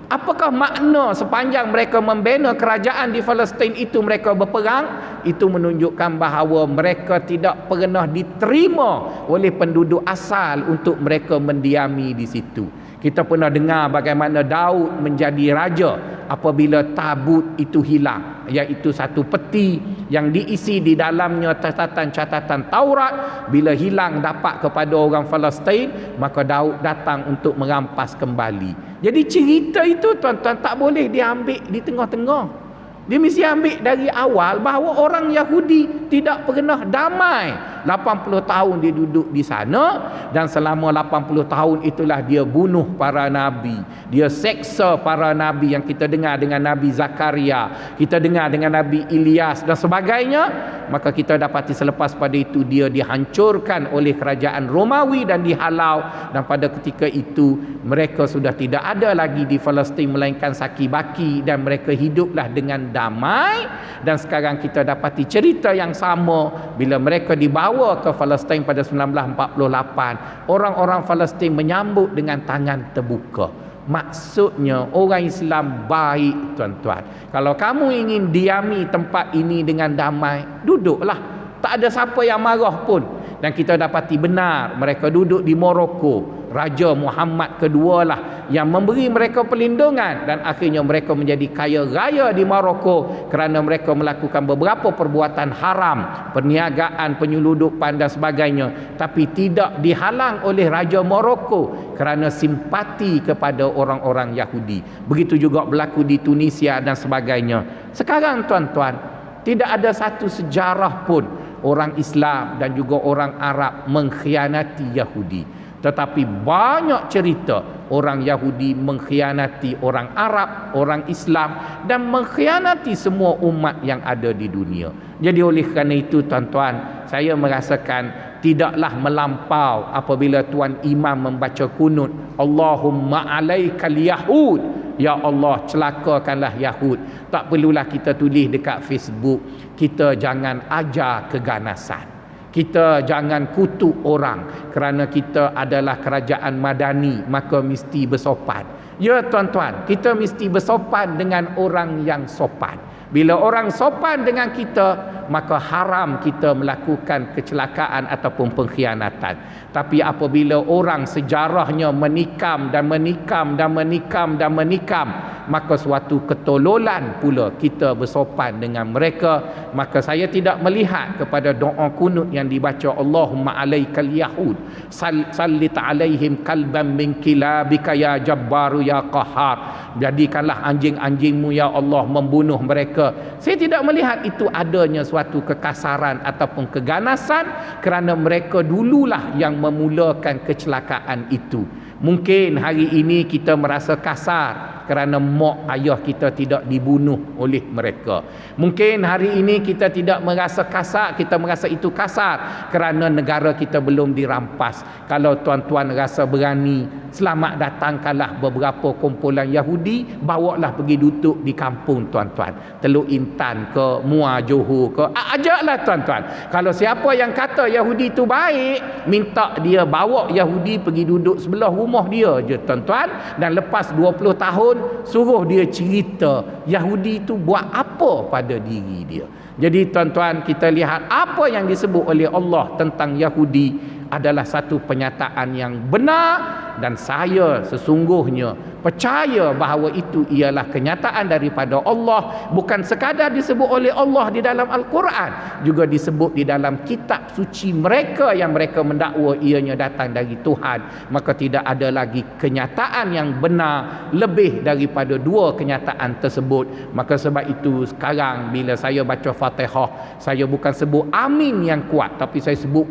[SPEAKER 1] Apakah makna sepanjang mereka membina kerajaan di Palestin itu mereka berperang? Itu menunjukkan bahawa mereka tidak pernah diterima oleh penduduk asal untuk mereka mendiami di situ. Kita pernah dengar bagaimana Daud menjadi raja apabila tabut itu hilang, iaitu satu peti yang diisi di dalamnya catatan-catatan Taurat. Bila hilang dapat kepada orang Palestin, maka Daud datang untuk merampas kembali. Jadi cerita itu tuan-tuan tak boleh diambil di tengah-tengah. Dia mesti ambil dari awal bahawa orang Yahudi tidak pernah damai. 80 tahun dia duduk di sana, dan selama 80 tahun itulah dia bunuh para nabi. Dia seksa para nabi yang kita dengar dengan Nabi Zakaria, kita dengar dengan Nabi Ilyas dan sebagainya. Maka kita dapati selepas pada itu dia dihancurkan oleh kerajaan Romawi dan dihalau. Dan pada ketika itu mereka sudah tidak ada lagi di Palestin melainkan saki-baki, dan mereka hiduplah dengan damai. Dan sekarang kita dapati cerita yang sama bila mereka dibawa ke Palestin pada 1948. Orang-orang Palestin menyambut dengan tangan terbuka. Maksudnya orang Islam baik tuan-tuan. Kalau kamu ingin diami tempat ini dengan damai, duduklah. Tak ada siapa yang marah pun. Dan kita dapati benar mereka duduk di Morocco. Raja Muhammad kedua lah yang memberi mereka perlindungan, dan akhirnya mereka menjadi kaya raya di Morocco kerana mereka melakukan beberapa perbuatan haram, perniagaan, penyeludupan dan sebagainya, tapi tidak dihalang oleh Raja Morocco kerana simpati kepada orang-orang Yahudi. Begitu juga berlaku di Tunisia dan sebagainya. Sekarang tuan-tuan, tidak ada satu sejarah pun orang Islam dan juga orang Arab mengkhianati Yahudi. Tetapi banyak cerita orang Yahudi mengkhianati orang Arab, orang Islam, dan mengkhianati semua umat yang ada di dunia. Jadi oleh kerana itu tuan-tuan, saya merasakan tidaklah melampau apabila tuan imam membaca kunut, Allahumma alaikal yahud, ya Allah celakakanlah Yahud. Tak perlulah kita tulis dekat Facebook. Kita jangan ajar keganasan. Kita jangan kutuk orang kerana kita adalah kerajaan madani, maka mesti bersopan. Ya tuan-tuan, kita mesti bersopan dengan orang yang sopan. Bila orang sopan dengan kita, maka haram kita melakukan kecelakaan ataupun pengkhianatan. Tapi apabila orang sejarahnya menikam dan menikam dan menikam dan menikam, maka suatu ketololan pula kita bersopan dengan mereka. Maka saya tidak melihat kepada doa kunut yang dibaca, Allahumma alaikal yahud sallit alaihim kalban min kilabika ya jabbaru ya qahar. Jadikanlah anjing-anjingmu ya Allah membunuh mereka mereka. Saya tidak melihat itu adanya suatu kekasaran ataupun keganasan, kerana mereka dululah yang memulakan kecelakaan itu. Mungkin hari ini kita merasa kasar kerana mak ayah kita tidak dibunuh oleh mereka. Mungkin hari ini kita tidak merasa kasar, kita merasa itu kasar kerana negara kita belum dirampas. Kalau tuan-tuan rasa berani, selamat datangkanlah beberapa kumpulan Yahudi, bawalah pergi duduk di kampung tuan-tuan, Teluk Intan ke Muar Johor ke, ajaklah tuan-tuan. Kalau siapa yang kata Yahudi itu baik, minta dia bawa Yahudi pergi duduk sebelah rumah dia je tuan-tuan, dan lepas 20 tahun suruh dia cerita Yahudi itu buat apa pada diri dia. Jadi tuan-tuan, kita lihat apa yang disebut oleh Allah tentang Yahudi adalah satu penyataan yang benar, dan saya sesungguhnya percaya bahawa itu ialah kenyataan daripada Allah, bukan sekadar disebut oleh Allah di dalam Al-Quran, juga disebut di dalam kitab suci mereka yang mereka mendakwa ianya datang dari Tuhan. Maka tidak ada lagi kenyataan yang benar lebih daripada dua kenyataan tersebut. Maka sebab itu sekarang bila saya baca Fatihah, saya bukan sebut amin yang kuat, tapi saya sebut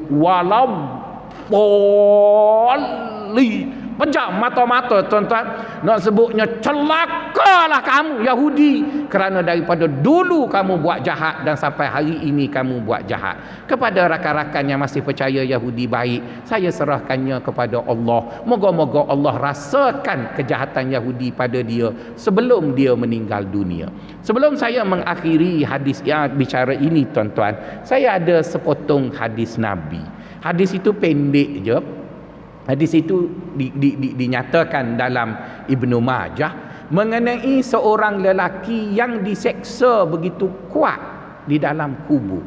[SPEAKER 1] pejam mata-mata tuan-tuan, nak sebutnya celakalah kamu Yahudi, kerana daripada dulu kamu buat jahat dan sampai hari ini kamu buat jahat. Kepada rakan-rakan yang masih percaya Yahudi baik, saya serahkannya kepada Allah. Moga-moga Allah rasakan kejahatan Yahudi pada dia sebelum dia meninggal dunia. Sebelum saya mengakhiri hadis yang bicara ini tuan-tuan, saya ada sepotong hadis Nabi. Hadis itu pendek je. Hadis itu dinyatakan dalam Ibnu Majah mengenai seorang lelaki yang diseksa begitu kuat di dalam kubur.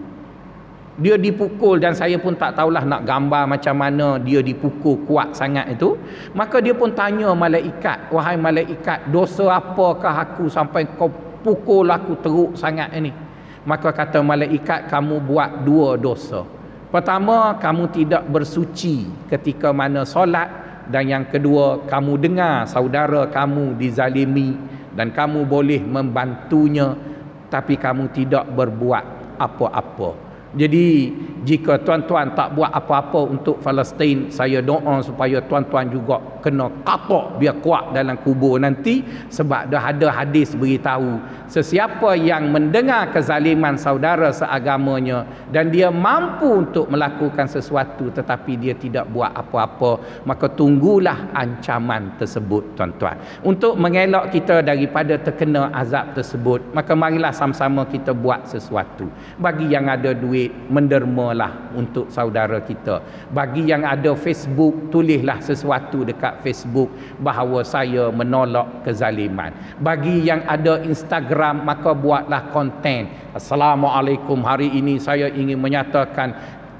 [SPEAKER 1] Dia dipukul, dan saya pun tak tahulah nak gambar macam mana dia dipukul kuat sangat itu. Maka dia pun tanya malaikat, wahai malaikat, dosa apakah aku sampai kau pukul aku teruk sangat ini? Maka kata malaikat, kamu buat dua dosa. Pertama, kamu tidak bersuci ketika mana solat, dan yang kedua, kamu dengar saudara kamu dizalimi dan kamu boleh membantunya, tapi kamu tidak berbuat apa-apa. Jadi jika tuan-tuan tak buat apa-apa untuk Palestin, saya doa supaya tuan-tuan juga kena kapak biar kuat dalam kubur nanti, sebab dah ada hadis beritahu sesiapa yang mendengar kezaliman saudara seagamanya dan dia mampu untuk melakukan sesuatu tetapi dia tidak buat apa-apa, maka tunggulah ancaman tersebut tuan-tuan. Untuk mengelak kita daripada terkena azab tersebut, maka marilah sama-sama kita buat sesuatu. Bagi yang ada duit, mendermalah untuk saudara kita. Bagi yang ada Facebook, tulislah sesuatu dekat Facebook bahawa saya menolak kezaliman. Bagi yang ada Instagram, maka buatlah konten. Assalamualaikum, hari ini saya ingin menyatakan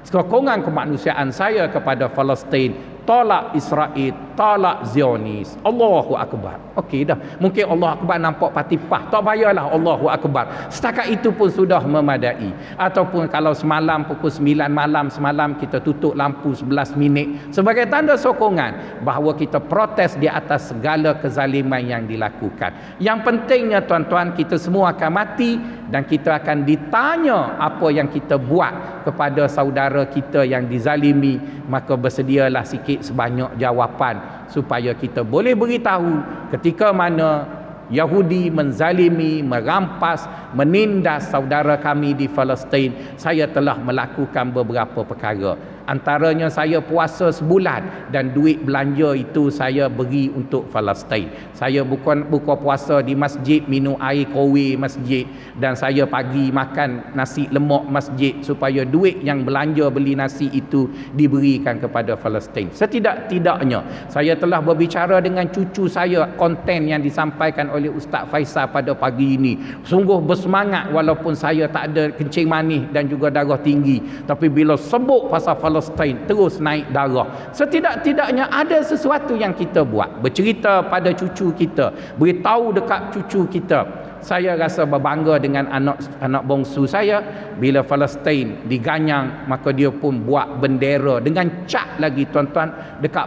[SPEAKER 1] sokongan kemanusiaan saya kepada Palestin. Tolak Israel, tolak Zionis. Allahu Akbar. Okey dah. Mungkin Allah Akbar nampak patipah, tak payahlah Allahu Akbar. Setakat itu pun sudah memadai. Ataupun kalau semalam pukul 9 malam semalam kita tutup lampu 11 minit sebagai tanda sokongan bahawa kita protes di atas segala kezaliman yang dilakukan. Yang pentingnya tuan-tuan, kita semua akan mati dan kita akan ditanya apa yang kita buat kepada saudara kita yang dizalimi. Maka bersedialah sikit sebanyak jawapan supaya kita boleh beritahu ketika mana Yahudi menzalimi, merampas, menindas saudara kami di Palestin, saya telah melakukan beberapa perkara. Antaranya saya puasa sebulan dan duit belanja itu saya beri untuk Palestin. Saya buka puasa di masjid, minum air kowe masjid, dan saya pagi makan nasi lemak masjid supaya duit yang belanja beli nasi itu diberikan kepada Palestin. Setidak-tidaknya saya telah berbicara dengan cucu saya. Konten yang disampaikan oleh Ustaz Faisal pada pagi ini sungguh bersemangat, walaupun saya tak ada kencing manis dan juga darah tinggi, tapi bila sebut pasal Palestin terus naik darah. Setidak-tidaknya ada sesuatu yang kita buat, bercerita pada cucu kita, beritahu dekat cucu kita. Saya rasa berbangga dengan anak bongsu saya. Bila Palestin diganyang, maka dia pun buat bendera dengan cat lagi tuan-tuan dekat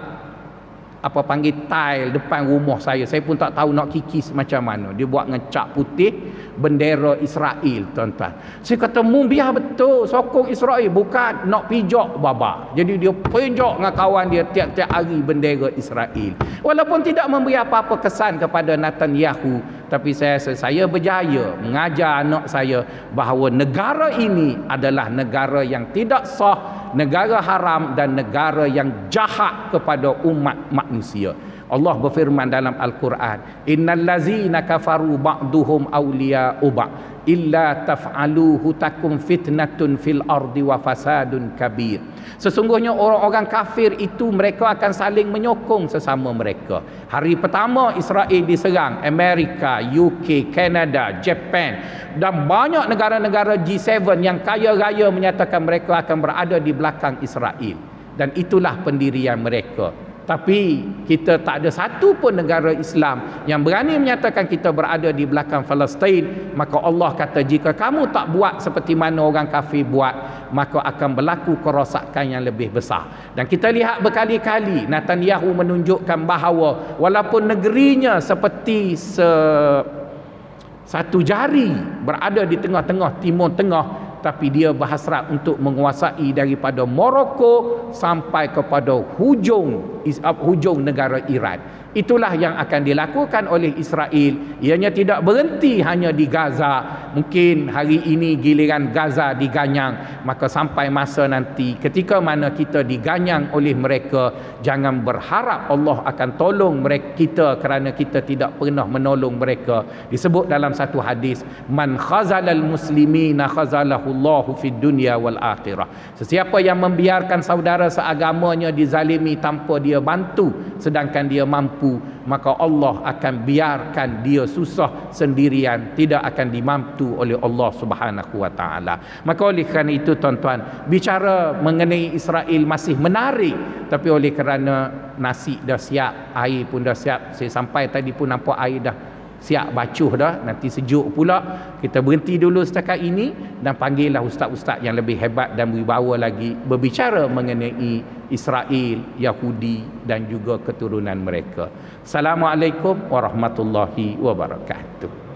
[SPEAKER 1] apa panggil tile depan rumah saya. Saya pun tak tahu nak kikis macam mana. Dia buat dengan cat putih bendera Israel, tuan-tuan. Saya kata biar betul sokong Israel, bukan nak pijak baba. Jadi dia pijak dengan kawan dia tiap-tiap hari bendera Israel. Walaupun tidak memberi apa-apa kesan kepada Netanyahu, tapi saya berjaya mengajar anak saya bahawa negara ini adalah negara yang tidak sah, negara haram dan negara yang jahat kepada umat manusia. Allah berfirman dalam Al-Quran, innal ladzina kafaru ba'duhum awliya'u ba'd illa taf'aluhu takum fitnatun fil ardi wa fasadun kabir. Sesungguhnya orang-orang kafir itu mereka akan saling menyokong sesama mereka. Hari pertama Israel diserang, Amerika, UK, Canada, Japan dan banyak negara-negara G7 yang kaya raya menyatakan mereka akan berada di belakang Israel, dan itulah pendirian mereka. Tapi kita tak ada satu pun negara Islam yang berani menyatakan kita berada di belakang Palestin. Maka Allah kata, jika kamu tak buat seperti mana orang kafir buat, maka akan berlaku kerosakan yang lebih besar. Dan kita lihat berkali-kali Netanyahu menunjukkan bahawa walaupun negerinya seperti satu jari berada di tengah-tengah Timur Tengah, tapi dia berhasrat untuk menguasai daripada Morocco sampai kepada hujung negara Iran. Itulah yang akan dilakukan oleh Israel. Ianya tidak berhenti hanya di Gaza. Mungkin hari ini giliran Gaza diganyang, maka sampai masa nanti ketika mana kita diganyang oleh mereka, jangan berharap Allah akan tolong mereka kita kerana kita tidak pernah menolong mereka. Disebut dalam satu hadis, man khazalal muslimina khazalahu Allahu fid dunya wal akhirah. Sesiapa yang membiarkan saudara seagamanya dizalimi tanpa dia bantu sedangkan dia mampu, maka Allah akan biarkan dia susah sendirian, tidak akan dimantu oleh Allah Subhanahu wa taala. Maka oleh kerana itu tuan-tuan, bicara mengenai Israel masih menarik, tapi oleh kerana nasi dah siap, air pun dah siap, saya sampai tadi pun nampak air dah siap bacuh dah, nanti sejuk pula. Kita berhenti dulu setakat ini dan panggillah ustaz-ustaz yang lebih hebat dan berbawa lagi berbicara mengenai Israel, Yahudi dan juga keturunan mereka. Assalamualaikum warahmatullahi wabarakatuh.